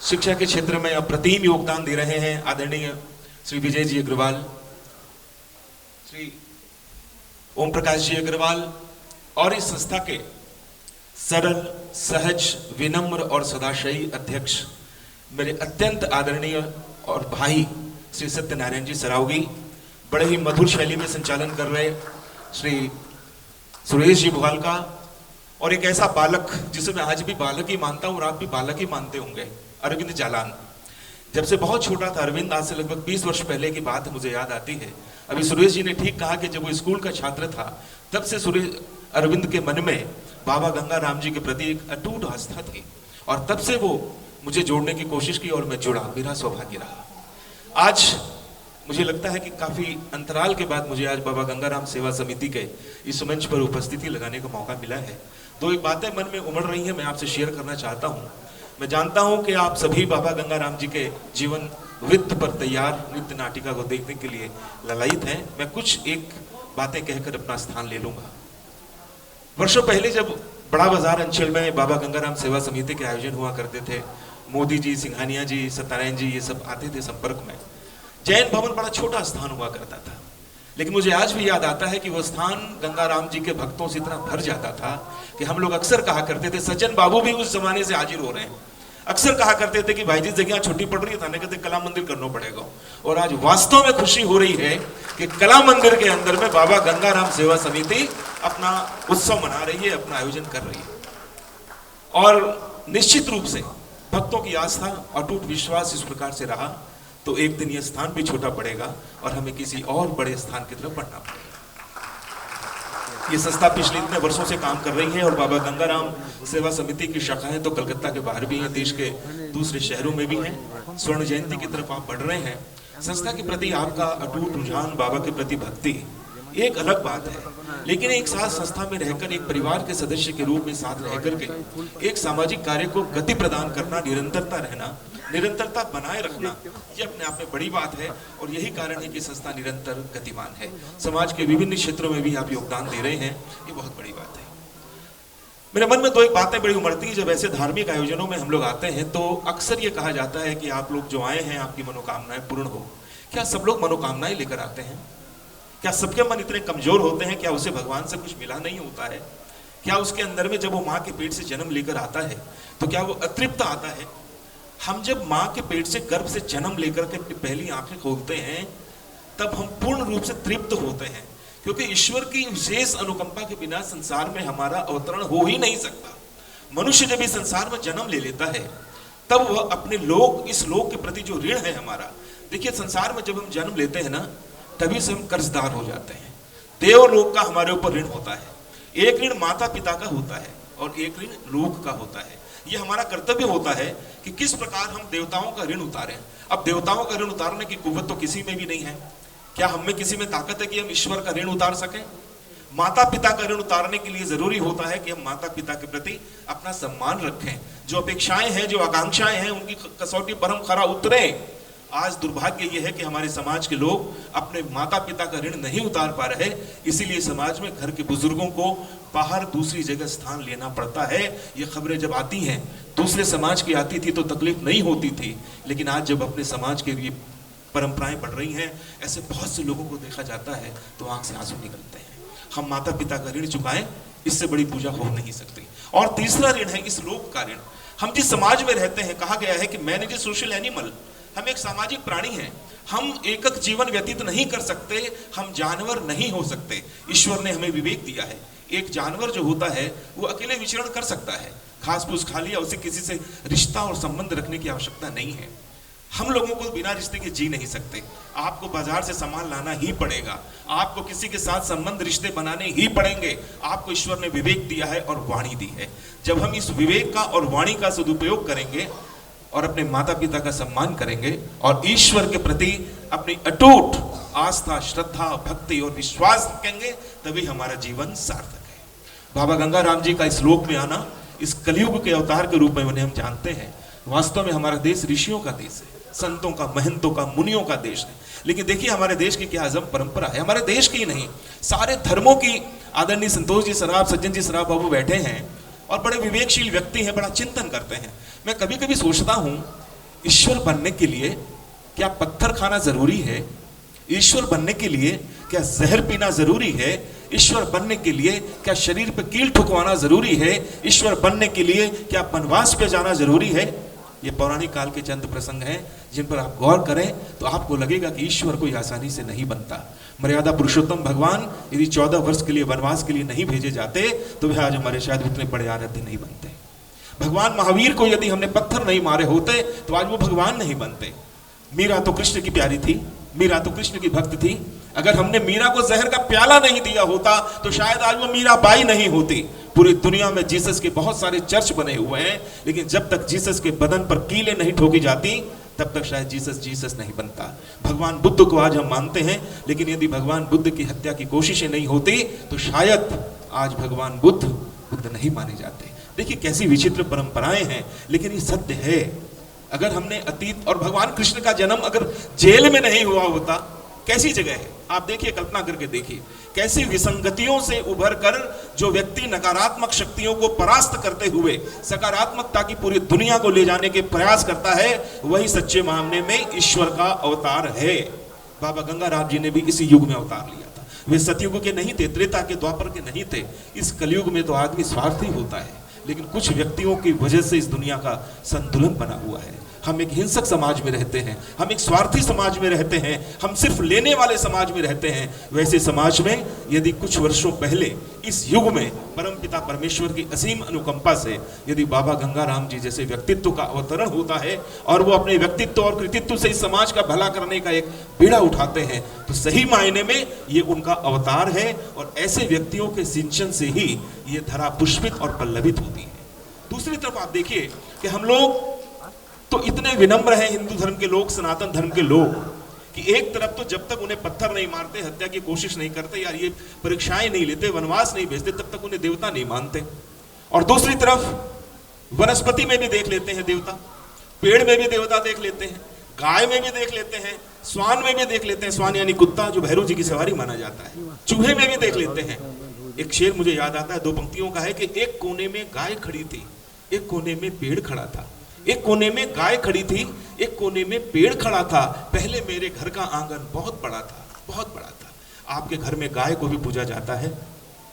शिक्षा के क्षेत्र में अप्रतिम योगदान दे रहे हैं आदरणीय श्री विजय जी अग्रवाल, श्री ओम प्रकाश जी अग्रवाल, और इस संस्था के सरल, सहज, विनम्र और सदाशयी अध्यक्ष मेरे अत्यंत आदरणीय और भाई श्री सत्यनारायण जी सरावगी, बड़े ही मधुर शैली में संचालन कर रहे श्री सुरेश जी भुआलका, और एक ऐसा बालक जिसे मैं आज भी बालक ही मानता हूं और आप भी बालक ही मानते होंगे, अरविंद जालान। जब से बहुत छोटा था अरविंद, आज से लगभग 20 वर्ष पहले की बात मुझे याद आती है। अभी सुरेश जी ने ठीक कहा कि जब वो स्कूल का छात्र था तब से अरविंद के मन में बाबा गंगाराम जी के प्रति एक अटूट आस्था थी और तब से वो मुझे जोड़ने की कोशिश की और मैं जुड़ा, मेरा सौभाग्य रहा। आज मुझे लगता है कि काफी अंतराल के बाद मुझे आज बाबा गंगाराम सेवा समिति के इस मंच पर उपस्थिति लगाने का मौका मिला है। तो एक बातें मन में उमड़ रही हैं, मैं आपसे शेयर करना चाहता हूं। मैं जानता हूं कि आप सभी बाबा गंगाराम जी के जीवन वृत्त पर तैयार नृत्य नाटिका को देखने के लिए ललायित हैं। मैं कुछ एक बातें कहकर अपना स्थान ले लूंगा। वर्षों पहले जब बड़ा बाजार अंचल में बाबा गंगाराम सेवा समिति के आयोजन हुआ करते थे, मोदी जी, सिंघानिया जी, सत्यनारायण जी ये सब आते थे संपर्क में। जैन भवन बड़ा छोटा स्थान हुआ करता था, लेकिन मुझे आज भी याद आता है कि वो स्थान गंगाराम जी के भक्तों से इतना भर जाता था कि हम लोग अक्सर कहा करते थे, सज्जन बाबू भी उस जमाने से हाजिर हो रहे हैं, अक्सर कहा करते थे कि भाई जी जगह छुट्टी पड़ रही है, थाने कहते कला मंदिर करना पड़ेगा। और आज वास्तव में खुशी हो रही है कि कला मंदिर के अंदर में बाबा गंगाराम सेवा समिति अपना उत्सव मना रही है, अपना आयोजन कर रही है। और निश्चित रूप से भक्तों की आस्था, अटूट विश्वास इस प्रकार से रहा तो एक दिन यह स्थान भी छोटा पड़ेगा और हमें किसी और बड़े स्थान की तरफ बढ़ना पड़ेगा। ये संस्था पिछले इतने वर्षों से काम कर रही है और बाबा गंगाराम सेवा समिति की शाखाएं तो कलकत्ता के बाहर भी हैं, देश के दूसरे शहरों में भी हैं। स्वर्ण जयंती की तरफ आप बढ़ रहे हैं। संस्था के प्रति आपका अटूट रुझान, बाबा के प्रति भक्ति एक अलग बात है, लेकिन एक साथ संस्था में रहकर, एक परिवार के सदस्य के रूप में साथ रह करके एक सामाजिक कार्य को गति प्रदान करना, निरंतरता रहना, निरंतरता बनाए रखना, ये अपने आप में बड़ी बात है। और यही कारण है कि संस्था निरंतर गतिमान है। समाज के विभिन्न क्षेत्रों में भी आप योगदान दे रहे हैं, ये बहुत बड़ी बात है। मेरे मन में तो एक बातें बड़ी उमड़ती है, जब ऐसे धार्मिक आयोजनों में हम लोग आते हैं तो अक्सर ये कहा जाता है कि आप लोग जो आए हैं आपकी मनोकामनाएं पूर्ण हो। क्या सब लोग मनोकामनाएं लेकर आते हैं? क्या सबके मन इतने कमजोर होते हैं? क्या उसे भगवान से कुछ मिला नहीं होता है? क्या उसके अंदर में जब वो माँ के पेट से जन्म लेकर आता है तो क्या वो अतृप्त आता है? हम जब माँ के पेट से, गर्भ से जन्म लेकर के अपनी पहली आंखें खोलते हैं तब हम पूर्ण रूप से तृप्त होते हैं, क्योंकि ईश्वर की विशेष अनुकंपा के बिना संसार में हमारा अवतरण हो ही नहीं सकता। मनुष्य जब इस संसार में जन्म ले लेता है तब वह अपने लोक, इस लोक के प्रति जो ऋण है हमारा, देखिए संसार में जब हम जन्म लेते हैं ना तभी से हम कर्जदार हो जाते हैं। देवलोक का हमारे ऊपर ऋण होता है, एक ऋण माता पिता का होता है और एक ऋण लोक का होता है। ये हमारा कर्तव्य होता है कि किस प्रकार हम देवताओं का ऋण उतारें। अब देवताओं का ऋण उतारने की कुव्वत तो किसी में भी नहीं है। क्या हम में किसी में ताकत है कि हम ईश्वर का ऋण उतार सकें? माता पिता का ऋण उतारने के लिए जरूरी होता है कि हम माता पिता के प्रति अपना सम्मान रखें, जो अपेक्षाएं हैं, जो आकांक्षाएं हैं, उनकी कसौटी पर हम खरा उतरें। आज दुर्भाग्य यह है कि हमारे समाज के लोग अपने माता पिता का ऋण नहीं उतार पा रहे, इसीलिए समाज में घर के बुजुर्गों को बाहर दूसरी जगह स्थान लेना पड़ता है। ये खबरें जब आती हैं, दूसरे समाज की आती थी तो तकलीफ नहीं होती थी, लेकिन आज जब अपने समाज के लिए परंपराएं बढ़ रही हैं, ऐसे बहुत से लोगों को देखा जाता है तो आंख से आंसू निकलते हैं। हम माता पिता का ऋण चुकाएं, इससे बड़ी पूजा हो नहीं सकती। और तीसरा ऋण है इस लोक का ऋण। हम जिस समाज में रहते हैं, कहा गया है कि man is a social animal, हम एक सामाजिक प्राणी हैं। हम एकक जीवन व्यतीत नहीं कर सकते, हम जानवर नहीं हो सकते। ईश्वर ने हमें विवेक दिया है। एक जानवर जो होता है वो अकेले विचरण कर सकता है, घास फूस खा लिया, उसे किसी से रिश्ता और संबंध रखने की आवश्यकता नहीं है। हम लोगों को बिना रिश्ते के जी नहीं सकते। आपको बाजार से सामान लाना ही पड़ेगा, आपको किसी के साथ संबंध रिश्ते बनाने ही पड़ेंगे। आपको ईश्वर ने विवेक दिया है और वाणी दी है। जब हम इस विवेक का और वाणी का सदुपयोग करेंगे और अपने माता पिता का सम्मान करेंगे और ईश्वर के प्रति अपनी अटूट आस्था, श्रद्धा, भक्ति और विश्वास रखेंगे, तभी हमारा जीवन सार्थक है। बाबा गंगाराम जी का इस लोक में आना, इस कलयुग के अवतार के रूप में उन्हें हम जानते हैं। वास्तव में हमारा देश ऋषियों का देश है, संतों का, महंतों का, मुनियों का देश है। लेकिन देखिए हमारे देश की क्या अजम परंपरा है। हमारे देश की ही नहीं, सारे धर्मों की आदरणीय संतोष जी सराफ, सज्जन जी सराफ बाबू बैठे हैं और बड़े विवेकशील व्यक्ति हैं, बड़ा चिंतन करते हैं। मैं कभी कभी सोचता हूं, ईश्वर बनने के लिए क्या पत्थर खाना जरूरी है? ईश्वर बनने के लिए क्या जहर पीना जरूरी है? ईश्वर बनने के लिए क्या शरीर पर कील ठुकवाना जरूरी है? ईश्वर बनने के लिए क्या वनवास पे जाना जरूरी है? ये पौराणिक काल के चंद प्रसंग हैं जिन पर आप गौर करें तो आपको लगेगा कि ईश्वर कोई आसानी से नहीं बनता। मर्यादा पुरुषोत्तम भगवान यदि 14 वर्ष के लिए वनवास के लिए नहीं भेजे जाते तो वे आज हमारे शायद इतने बड़े आराध्य नहीं बनते। भगवान महावीर को यदि हमने पत्थर नहीं मारे होते तो आज वो भगवान नहीं बनते। मीरा तो कृष्ण की प्यारी थी, मीरा तो कृष्ण की भक्त थी। अगर हमने मीरा को जहर का प्याला नहीं दिया होता तो शायद आज वो मीरा बाई नहीं होती। पूरी दुनिया में जीसस के बहुत सारे चर्च बने हुए हैं, लेकिन जब तक जीसस के बदन पर कीलें नहीं ठोकी जाती तब तक शायद जीसस नहीं बनता। भगवान बुद्ध को आज हम मानते हैं, लेकिन यदि भगवान बुद्ध की हत्या की कोशिशें नहीं होती तो शायद आज भगवान बुद्ध नहीं माने जाते। देखिए कैसी विचित्र परंपराएं हैं, लेकिन ये सत्य है। अगर हमने अतीत और भगवान कृष्ण का जन्म अगर जेल में नहीं हुआ होता, कैसी जगह है आप देखिए, कल्पना करके देखिए कैसी विसंगतियों से उभर कर जो व्यक्ति नकारात्मक शक्तियों को परास्त करते हुए सकारात्मकता की पूरी दुनिया को ले जाने के प्रयास करता है, वही सच्चे मामले में ईश्वर का अवतार है। बाबा गंगाराम जी ने भी इसी युग में अवतार लिया था। वे सतयुग के नहीं थे, त्रेता के द्वापर के नहीं थे। इस कलयुग में तो आदमी स्वार्थी होता है, लेकिन कुछ व्यक्तियों की वजह से इस दुनिया का संतुलन बना हुआ है। हम एक हिंसक समाज में रहते हैं, हम एक स्वार्थी समाज में रहते हैं, हम सिर्फ लेने वाले समाज में रहते हैं। वैसे समाज में यदि कुछ वर्षों पहले इस युग में परमपिता परमेश्वर की असीम अनुकंपा से यदि बाबा गंगाराम जी जैसे व्यक्तित्व का अवतरण होता है और वो अपने व्यक्तित्व और कृतित्व से इस समाज का भला करने का एक बीड़ा उठाते हैं, तो सही मायने में ये उनका अवतार है। और ऐसे व्यक्तियों के सिंचन से ही ये धरा पुष्पित और पल्लवित होती है। दूसरी तरफ आप देखिए कि हम लोग तो इतने विनम्र हैं, हिंदू धर्म के लोग, सनातन धर्म के लोग, कि एक तरफ तो जब तक उन्हें पत्थर नहीं मारते, हत्या की कोशिश नहीं करते, यार ये परीक्षाएं नहीं लेते, वनवास नहीं भेजते, तब तक उन्हें देवता नहीं मानते। और दूसरी तरफ वनस्पति में भी देख लेते हैं देवता, पेड़ में भी देवता देख लेते हैं, गाय में भी देख लेते हैं, स्वान में भी देख लेते हैं, स्वान यानी कुत्ता जो भैरव जी की सवारी माना जाता है, चूहे में भी देख लेते हैं। एक शेर मुझे याद आता है, 2 पंक्तियों का है कि एक कोने में गाय खड़ी थी, एक कोने में पेड़ खड़ा था। एक कोने में गाय खड़ी थी, एक कोने में पेड़ खड़ा था। पहले मेरे घर का आंगन बहुत बड़ा था, बहुत बड़ा था। आपके घर में गाय को भी पूजा जाता है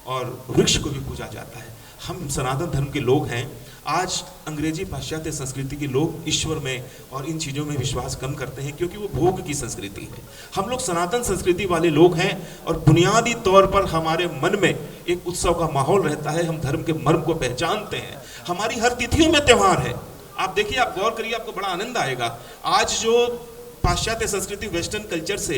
और वृक्ष को भी पूजा जाता है। हम सनातन धर्म के लोग हैं। आज अंग्रेजी पाश्चात्य संस्कृति के लोग ईश्वर में और इन चीज़ों में विश्वास कम करते हैं, क्योंकि वो भोग की संस्कृति है। हम लोग सनातन संस्कृति वाले लोग हैं और बुनियादी तौर पर हमारे मन में एक उत्सव का माहौल रहता है। हम धर्म के मर्म को पहचानते हैं। हमारी हर तिथियों में त्यौहार है। आप देखिए, आप गौर करिए, आपको बड़ा आनंद आएगा। आज जो पाश्चात्य संस्कृति वेस्टर्न कल्चर से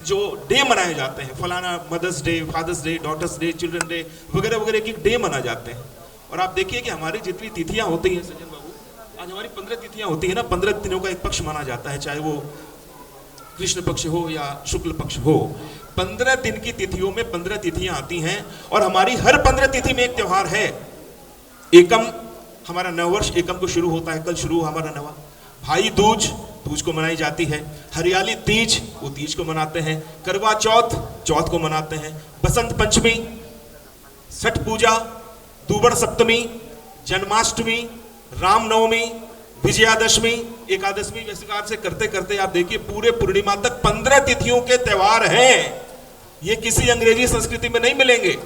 जो डे मनाए जाते हैं, फलाना mother's day, father's day, daughters day, children day वगैरह वगैरह, एक डे मना जाते हैं। और आप देखिए कि हमारी जितनी तिथियां होती हैं सज्जन बाबू, आज हमारी 15 तिथियां होती है ना, 15 दिनों का एक पक्ष माना जाता है, चाहे वो कृष्ण पक्ष हो या शुक्ल पक्ष हो। 15 दिन की तिथियों में 15 तिथियां आती हैं और हमारी हर 15 तिथि में एक त्योहार है। एकम हमारा नववर्ष एकम को शुरू होता है, कल शुरू हमारा नवा। भाई दूज, दूज को मनाई जाती है। हरियाली तीज, वो तीज को मनाते हैं। करवा चौथ, चौथ को मनाते हैं। बसंत पंचमी, छठ पूजा, दूबड़ सप्तमी, जन्माष्टमी, रामनवमी, विजयादशमी, एकादशमी, इस प्रकार से करते करते आप देखिए पूरे पूर्णिमा तक 15 तिथियों के त्योहार हैं। ये किसी अंग्रेजी संस्कृति में नहीं मिलेंगे।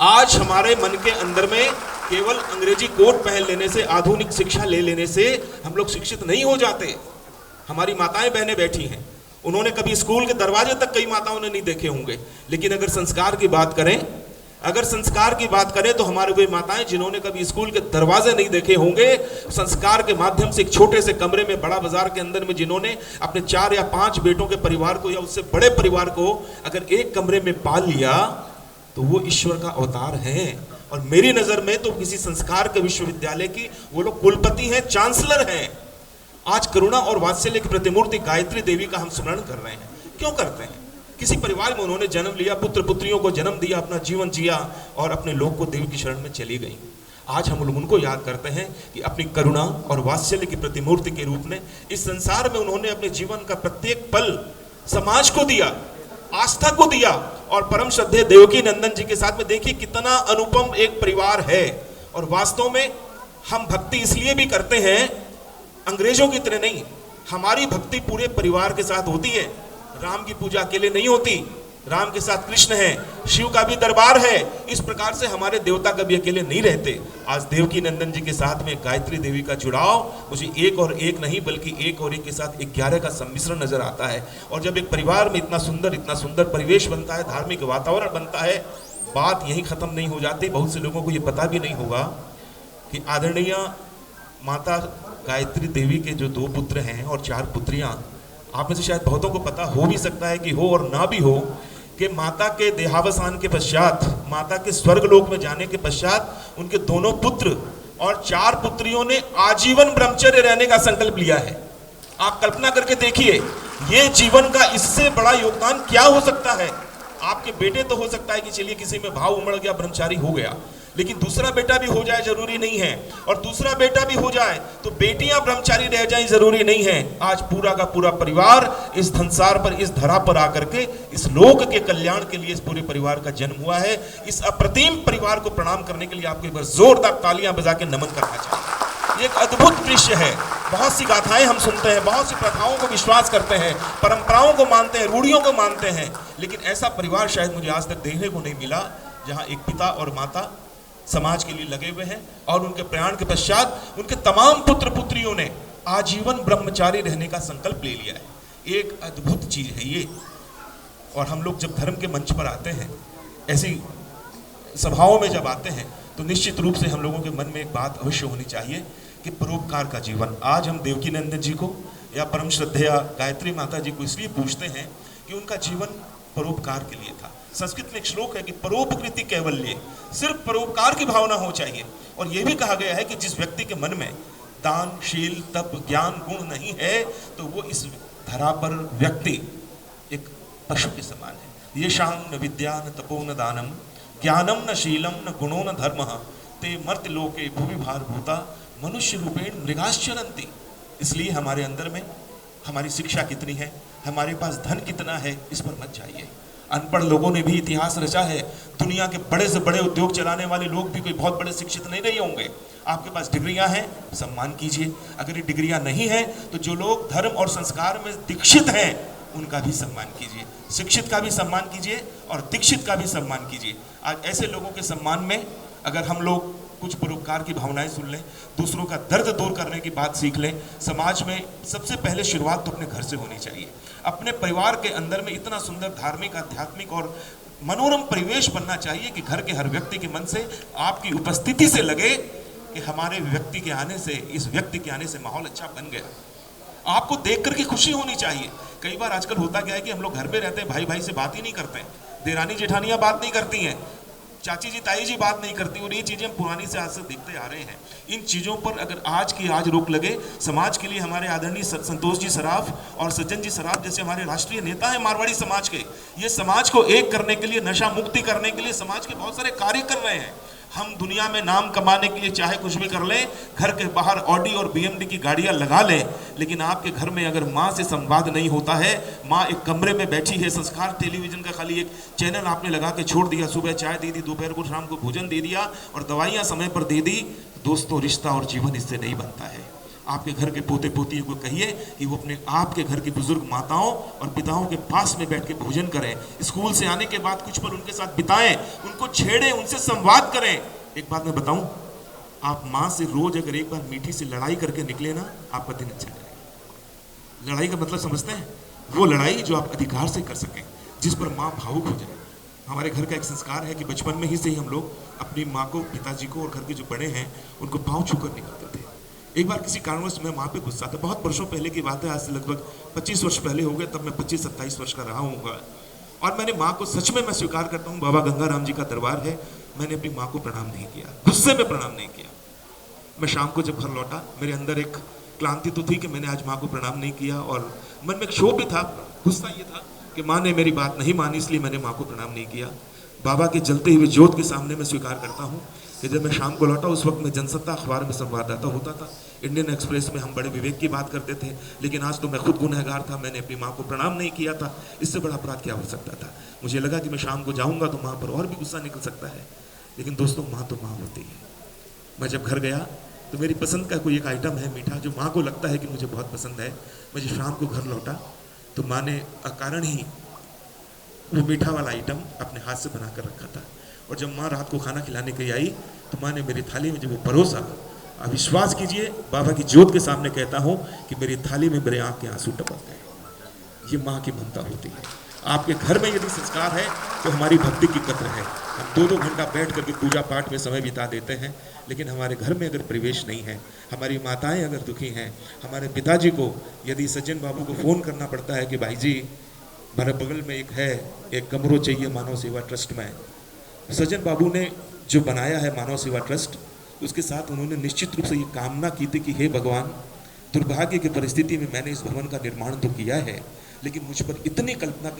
आज हमारे मन के अंदर में केवल अंग्रेजी कोट पहन लेने से, आधुनिक शिक्षा ले लेने से हम लोग शिक्षित नहीं हो जाते। हमारी माताएं बहनें बैठी हैं, उन्होंने कभी स्कूल के दरवाजे तक कई माताओं ने नहीं देखे होंगे, लेकिन अगर संस्कार की बात करें, अगर संस्कार की बात करें तो हमारे वे माताएं जिन्होंने कभी स्कूल के दरवाजे नहीं देखे होंगे, संस्कार के माध्यम से एक छोटे से कमरे में, बड़ा बाजार के अंदर में जिन्होंने अपने 4 या 5 बेटों के परिवार को या उससे बड़े परिवार को अगर एक कमरे में पाल लिया तो वो ईश्वर का अवतार है। और मेरी नजर में तो किसी संस्कार के विश्वविद्यालय की वो लोग कुलपति हैं, चांसलर हैं। आज करुणा और वात्सल्य की प्रतिमूर्ति गायत्री देवी का हम स्मरण कर रहे हैं। क्यों करते हैं? किसी परिवार में उन्होंने जन्म लिया, पुत्र पुत्रियों को जन्म दिया, अपना जीवन जिया और अपने लोग को देव की शरण में चली गई। आज हम लोग उनको याद करते हैं कि अपनी करुणा और वात्सल्य की प्रतिमूर्ति के रूप में इस संसार में उन्होंने अपने जीवन का प्रत्येक पल समाज को दिया, आस्था को दिया। और परम श्रद्धेय देवकी नंदन जी के साथ में देखिए कितना अनुपम एक परिवार है। और वास्तव में हम भक्ति इसलिए भी करते हैं, अंग्रेजों की तरह नहीं, हमारी भक्ति पूरे परिवार के साथ होती है। राम की पूजा अकेले नहीं होती, राम के साथ कृष्ण है, शिव का भी दरबार है। इस प्रकार से हमारे देवता कभी अकेले नहीं रहते। आज देवकी नंदन जी के साथ में गायत्री देवी का जुड़ाव मुझे एक और एक नहीं बल्कि एक और एक के साथ 11 का सम्मिश्रण नजर आता है। और जब एक परिवार में इतना सुंदर परिवेश बनता है, धार्मिक वातावरण बनता है, बात यही खत्म नहीं हो जाती। बहुत से लोगों को ये पता भी नहीं होगा कि आदरणीय माता गायत्री देवी के जो 2 पुत्र हैं और 4 पुत्रियां, आप में से शायद बहुतों को पता हो भी सकता है कि हो और ना भी हो, कि माता के देहावसान के पश्चात, माता के स्वर्गलोक में जाने के पश्चात उनके दोनों पुत्र और 4 पुत्रियों ने आजीवन ब्रह्मचर्य रहने का संकल्प लिया है। आप कल्पना करके देखिए, ये जीवन का इससे बड़ा योगदान क्या हो सकता है। आपके बेटे तो हो सकता है कि चलिए किसी में भाव उमड़ गया, ब्रह्मचारी हो गया, लेकिन दूसरा बेटा भी हो जाए जरूरी नहीं है, और दूसरा बेटा भी हो जाए तो बेटियां ब्रह्मचारी रह जाए जरूरी नहीं है। आज पूरा का पूरा परिवार इस संसार पर, इस धरा पर आकर के इस लोक के कल्याण के लिए इस पूरे परिवार का जन्म हुआ है। इस अप्रतिम परिवार को प्रणाम करने के लिए आपको एक बार जोरदार तालियां बजा के नमन करना चाहिए। ये एक अद्भुत दृश्य है। बहुत सी गाथाएं हम सुनते हैं, बहुत सी प्रथाओं को विश्वास करते हैं, परंपराओं को मानते हैं, रूढ़ियों को मानते हैं, लेकिन ऐसा परिवार शायद मुझे आज तक देखने को नहीं मिला जहां एक पिता और माता समाज के लिए लगे हुए हैं और उनके प्रयाण के पश्चात उनके तमाम पुत्र पुत्रियों ने आजीवन ब्रह्मचारी रहने का संकल्प ले लिया है। एक अद्भुत चीज है ये। और हम लोग जब धर्म के मंच पर आते हैं, ऐसी सभाओं में जब आते हैं, तो निश्चित रूप से हम लोगों के मन में एक बात अवश्य होनी चाहिए कि परोपकार का जीवन। आज हम देवकी नंदन जी को या परम श्रद्धेया गायत्री माता जी को इसलिए पूछते हैं कि उनका जीवन परोपकार के लिए था। संस्कृत में एक श्लोक है कि परोपकृति कैवल्य, सिर्फ परोपकार की भावना हो चाहिए। और यह भी कहा गया है कि जिस व्यक्ति के मन में दान, शील, तप, ज्ञान गुण नहीं है तो वो इस धरा पर व्यक्ति एक पशु के समान है। ये शाम न विद्या न तपो न दानम, ज्ञानम न शीलम न गुणो न धर्म, ते मर्त्य लोके भुवि भार भूता, मनुष्य रूपेण मृगाश्चरन्ति। इसलिए हमारे अंदर में हमारी शिक्षा कितनी है, हमारे पास धन कितना है, इस पर मत जाइए। अनपढ़ लोगों ने भी इतिहास रचा है। दुनिया के बड़े से बड़े उद्योग चलाने वाले लोग भी कोई बहुत बड़े शिक्षित नहीं रहे होंगे। आपके पास डिग्रियां हैं, सम्मान कीजिए। अगर ये डिग्रियां नहीं हैं तो जो लोग धर्म और संस्कार में दीक्षित हैं उनका भी सम्मान कीजिए। शिक्षित का भी सम्मान कीजिए और दीक्षित का भी सम्मान कीजिए। आज ऐसे लोगों के सम्मान में अगर हम लोग कुछ परोपकार की भावनाएं सुन लें, दूसरों का दर्द दूर करने की बात सीख लें, समाज में सबसे पहले शुरुआत तो अपने घर से होनी चाहिए। अपने परिवार के अंदर में इतना सुंदर धार्मिक, आध्यात्मिक और मनोरम परिवेश बनना चाहिए कि घर के हर व्यक्ति के मन से आपकी उपस्थिति से लगे कि हमारे व्यक्ति के आने से, इस व्यक्ति के आने से माहौल अच्छा बन गया। आपको देख करके खुशी होनी चाहिए। कई बार आजकल होता क्या है कि हम लोग घर में रहते हैं, भाई भाई से बात ही नहीं करते हैं, देरानी जेठानियां बात नहीं करती हैं, चाची जी ताई जी बात नहीं करती, और ये चीजें हम पुरानी से आज से देखते आ रहे हैं। इन चीजों पर अगर आज की आज रोक लगे, समाज के लिए हमारे आदरणीय संतोष जी सराफ और सज्जन जी सराफ जैसे हमारे राष्ट्रीय नेता हैं मारवाड़ी समाज के, ये समाज को एक करने के लिए, नशा मुक्ति करने के लिए समाज के बहुत सारे कार्य कर रहे हैं। हम दुनिया में नाम कमाने के लिए चाहे कुछ भी कर लें, घर के बाहर ऑडी और बीएमडी की गाड़ियां लगा लें, लेकिन आपके घर में अगर माँ से संवाद नहीं होता है, माँ एक कमरे में बैठी है, संस्कार टेलीविजन का खाली एक चैनल आपने लगा के छोड़ दिया, सुबह चाय दे दी, दोपहर को शाम को भोजन दे दिया और दवाइयाँ समय पर दे दी, दोस्तों रिश्ता और जीवन इससे नहीं बनता है। आपके घर के पोते पोतियों को कहिए कि वो अपने आपके घर की बुजुर्ग माताओं और पिताओं के पास में बैठ के भोजन करें, स्कूल से आने के बाद कुछ पल उनके साथ बिताएं, उनको छेड़ें, उनसे संवाद करें। एक बात मैं बताऊं, आप माँ से रोज अगर एक बार मीठी सी लड़ाई करके निकले ना, आपका दिन अच्छा जाएगा। लड़ाई का मतलब समझते हैं? वो लड़ाई जो आप अधिकार से कर सकें, जिस पर माँ भावुक हो जाए। हमारे घर का एक संस्कार है कि बचपन में ही से ही हम लोग अपनी माँ को, पिताजी को और घर के जो बड़े हैं उनको पाँव छूकर निकलते थे। एक बार किसी कारणवश मैं माँ पे गुस्सा था, बहुत वर्षों पहले की बात है, आज से लगभग 25 वर्ष पहले हो गए, तब मैं 25-27 वर्ष का रहा हूँगा। और मैंने माँ को, सच में मैं स्वीकार करता हूँ, बाबा गंगाराम जी का दरबार है, मैंने अपनी माँ को प्रणाम नहीं किया, गुस्से में प्रणाम नहीं किया। मैं शाम को जब घर लौटा, मेरे अंदर एक क्लांति तो थी कि मैंने आज माँ को प्रणाम नहीं किया, और मन में एक क्षोभ भी था, गुस्सा ये था कि माँ ने मेरी बात नहीं मानी, इसलिए मैंने माँ को प्रणाम नहीं किया। बाबा के जलते हुए ज्योत के सामने मैं स्वीकार करता हूँ कि जब मैं शाम को लौटा, उस वक्त में जनसत्ता अखबार में संवाददाता होता था, इंडियन एक्सप्रेस में हम बड़े विवेक की बात करते थे, लेकिन आज तो मैं खुद गुनहगार था, मैंने अपनी माँ को प्रणाम नहीं किया था। इससे बड़ा अपराध क्या हो सकता था? मुझे लगा कि मैं शाम को जाऊँगा तो माँ पर और भी गुस्सा निकल सकता है, लेकिन दोस्तों माँ तो माँ होती है। मैं जब घर गया तो मेरी पसंद का कोई एक आइटम है मीठा, जो माँ को लगता है कि मुझे बहुत पसंद है। मैं जब शाम को घर लौटा तो माँ ने अकारण ही वो मीठा वाला आइटम अपने हाथ से बना कर रखा था। और जब माँ रात को खाना खिलाने के लिए आई तो माँ ने मेरी थाली में जब वो परोसा, आप विश्वास कीजिए बाबा की जोत के सामने कहता हूँ कि मेरी थाली में मेरे आँख के आंसू टपक गए। ये माँ की ममता होती है। आपके घर में यदि संस्कार है तो हमारी भक्ति की कद्र है। हम 2-2 घंटा बैठ करके पूजा पाठ में समय बिता देते हैं, लेकिन हमारे घर में अगर परिवेश नहीं है, हमारी माताएं अगर दुखी हैं, हमारे पिताजी को यदि सज्जन बाबू को फ़ोन करना पड़ता है कि भाई जी मेरे बगल में एक कमरों चाहिए मानव सेवा ट्रस्ट में, सज्जन बाबू ने जो बनाया है मानव सेवा ट्रस्ट, उसके साथ उन्होंने निश्चित रूप से ये कामना की थी कि हे भगवान, दुर्भाग्य की परिस्थिति में मैंने इस भवन का निर्माण तो किया है, लेकिन मुझ पर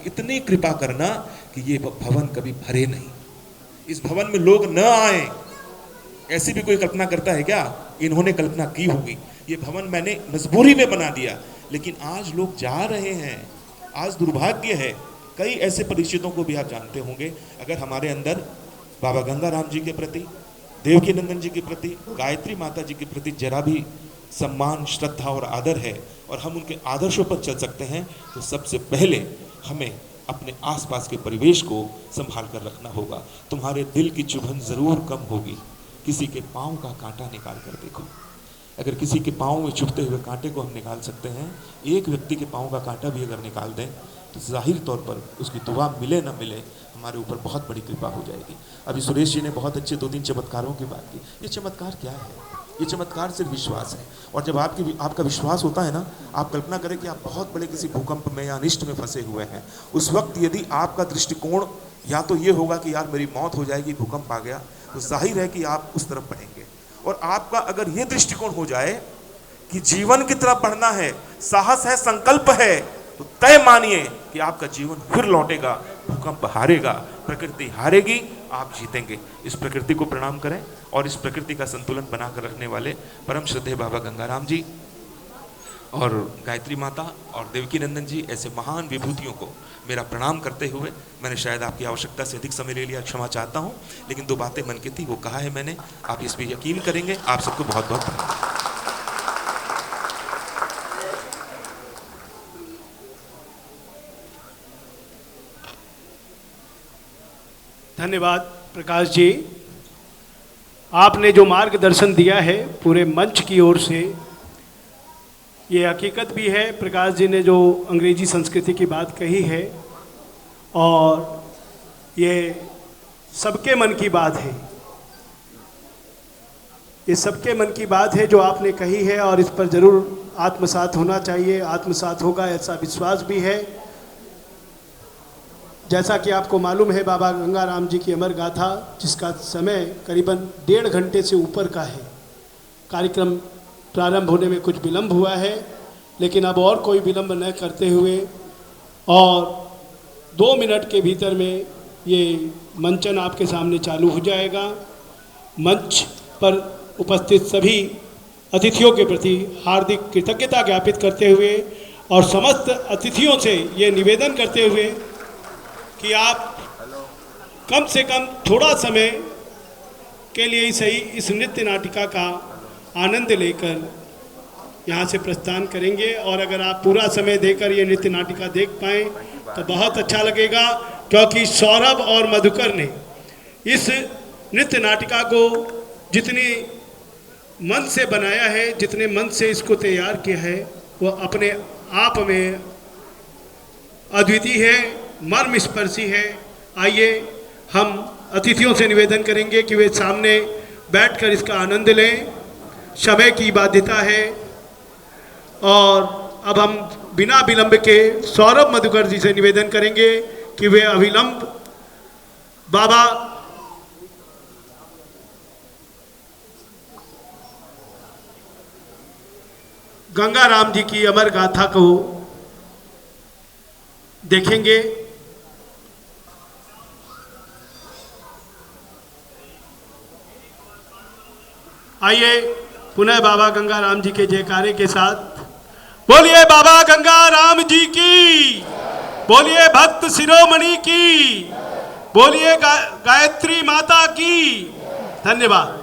इतनी कृपा करना कि ये भवन कभी भरे नहीं, इस भवन में लोग न आए। ऐसी भी कोई कल्पना करता है क्या? इन्होंने कल्पना की होगी। ये भवन मैंने मजबूरी में बना दिया, लेकिन आज लोग जा रहे हैं। आज दुर्भाग्य है, कई ऐसे परिचितों को भी आप जानते होंगे, अगर हमारे अंदर बाबा गंगाराम जी के प्रति, देवकी नंदन जी के प्रति, गायत्री माता जी के प्रति जरा भी सम्मान, श्रद्धा और आदर है और हम उनके आदर्शों पर चल सकते हैं, तो सबसे पहले हमें अपने आसपास के परिवेश को संभाल कर रखना होगा। तुम्हारे दिल की चुभन जरूर कम होगी, किसी के पाँव का कांटा निकाल कर देखो। अगर किसी के पाँव में चुभते हुए कांटे को हम निकाल सकते हैं, एक व्यक्ति के पाँव का कांटा भी अगर निकाल दें, तो जाहिर तौर पर उसकी दुआ मिले न मिले, हमारे ऊपर बहुत बड़ी कृपा हो जाएगी। अभी सुरेश जी ने बहुत अच्छे 2-3 चमत्कारों की बात की। ये चमत्कार क्या है? ये चमत्कार सिर्फ विश्वास है। और जब आपका विश्वास होता है ना, आप कल्पना करें कि आप बहुत बड़े किसी भूकंप में या अनिष्ट में फंसे हुए हैं, उस वक्त यदि आपका दृष्टिकोण या तो ये होगा कि यार मेरी मौत हो जाएगी, भूकंप आ गया, तो जाहिर है कि आप उस तरफ बढ़ेंगे। और आपका अगर ये दृष्टिकोण हो जाए कि जीवन की तरफ बढ़ना है, साहस है, संकल्प है, तो तय मानिए कि आपका जीवन फिर लौटेगा, भूकंप हारेगा, प्रकृति हारेगी, आप जीतेंगे। इस प्रकृति को प्रणाम करें और इस प्रकृति का संतुलन बनाकर रखने वाले परम श्रद्धेय बाबा गंगाराम जी और गायत्री माता और देवकी नंदन जी, ऐसे महान विभूतियों को मेरा प्रणाम करते हुए, मैंने शायद आपकी आवश्यकता से अधिक समय ले लिया, क्षमा चाहता हूँ, लेकिन 2 बातें मन की थी वो कहा है मैंने, आप इस पर यकीन करेंगे। आप सबको बहुत बहुत धन्यवाद। धन्यवाद प्रकाश जी। आपने जो मार्गदर्शन दिया है पूरे मंच की ओर से, ये हकीकत भी है। प्रकाश जी ने जो अंग्रेजी संस्कृति की बात कही है, और ये सबके मन की बात है, ये सबके मन की बात है जो आपने कही है, और इस पर ज़रूर आत्मसात होना चाहिए। आत्मसात होगा ऐसा विश्वास भी है। जैसा कि आपको मालूम है, बाबा गंगाराम जी की अमर गाथा, जिसका समय करीबन 1.5 घंटे से ऊपर का है, कार्यक्रम प्रारंभ होने में कुछ विलंब हुआ है, लेकिन अब और कोई विलंब न करते हुए और 2 मिनट के भीतर में ये मंचन आपके सामने चालू हो जाएगा। मंच पर उपस्थित सभी अतिथियों के प्रति हार्दिक कृतज्ञता ज्ञापित करते हुए और समस्त अतिथियों से ये निवेदन करते हुए कि आप कम से कम थोड़ा समय के लिए ही सही इस नृत्य नाटिका का आनंद लेकर यहाँ से प्रस्थान करेंगे। और अगर आप पूरा समय देकर ये नृत्य नाटिका देख पाएँ तो बहुत अच्छा लगेगा, क्योंकि सौरभ और मधुकर ने इस नृत्य नाटिका को जितनी मन से बनाया है, जितने मन से इसको तैयार किया है, वो अपने आप में अद्वितीय है, मर्मस्पर्शी है। आइए हम अतिथियों से निवेदन करेंगे कि वे सामने बैठकर इसका आनंद लें। समय की बाध्यता है, और अब हम बिना विलंब के सौरभ मधुकर जी से निवेदन करेंगे कि वे अविलंब बाबा गंगाराम जी की अमर गाथा को देखेंगे। आइए पुनः बाबा गंगाराम जी के जयकारे के साथ बोलिए बाबा गंगाराम जी की, बोलिए भक्त शिरोमणि की, बोलिए गायत्री माता की। धन्यवाद।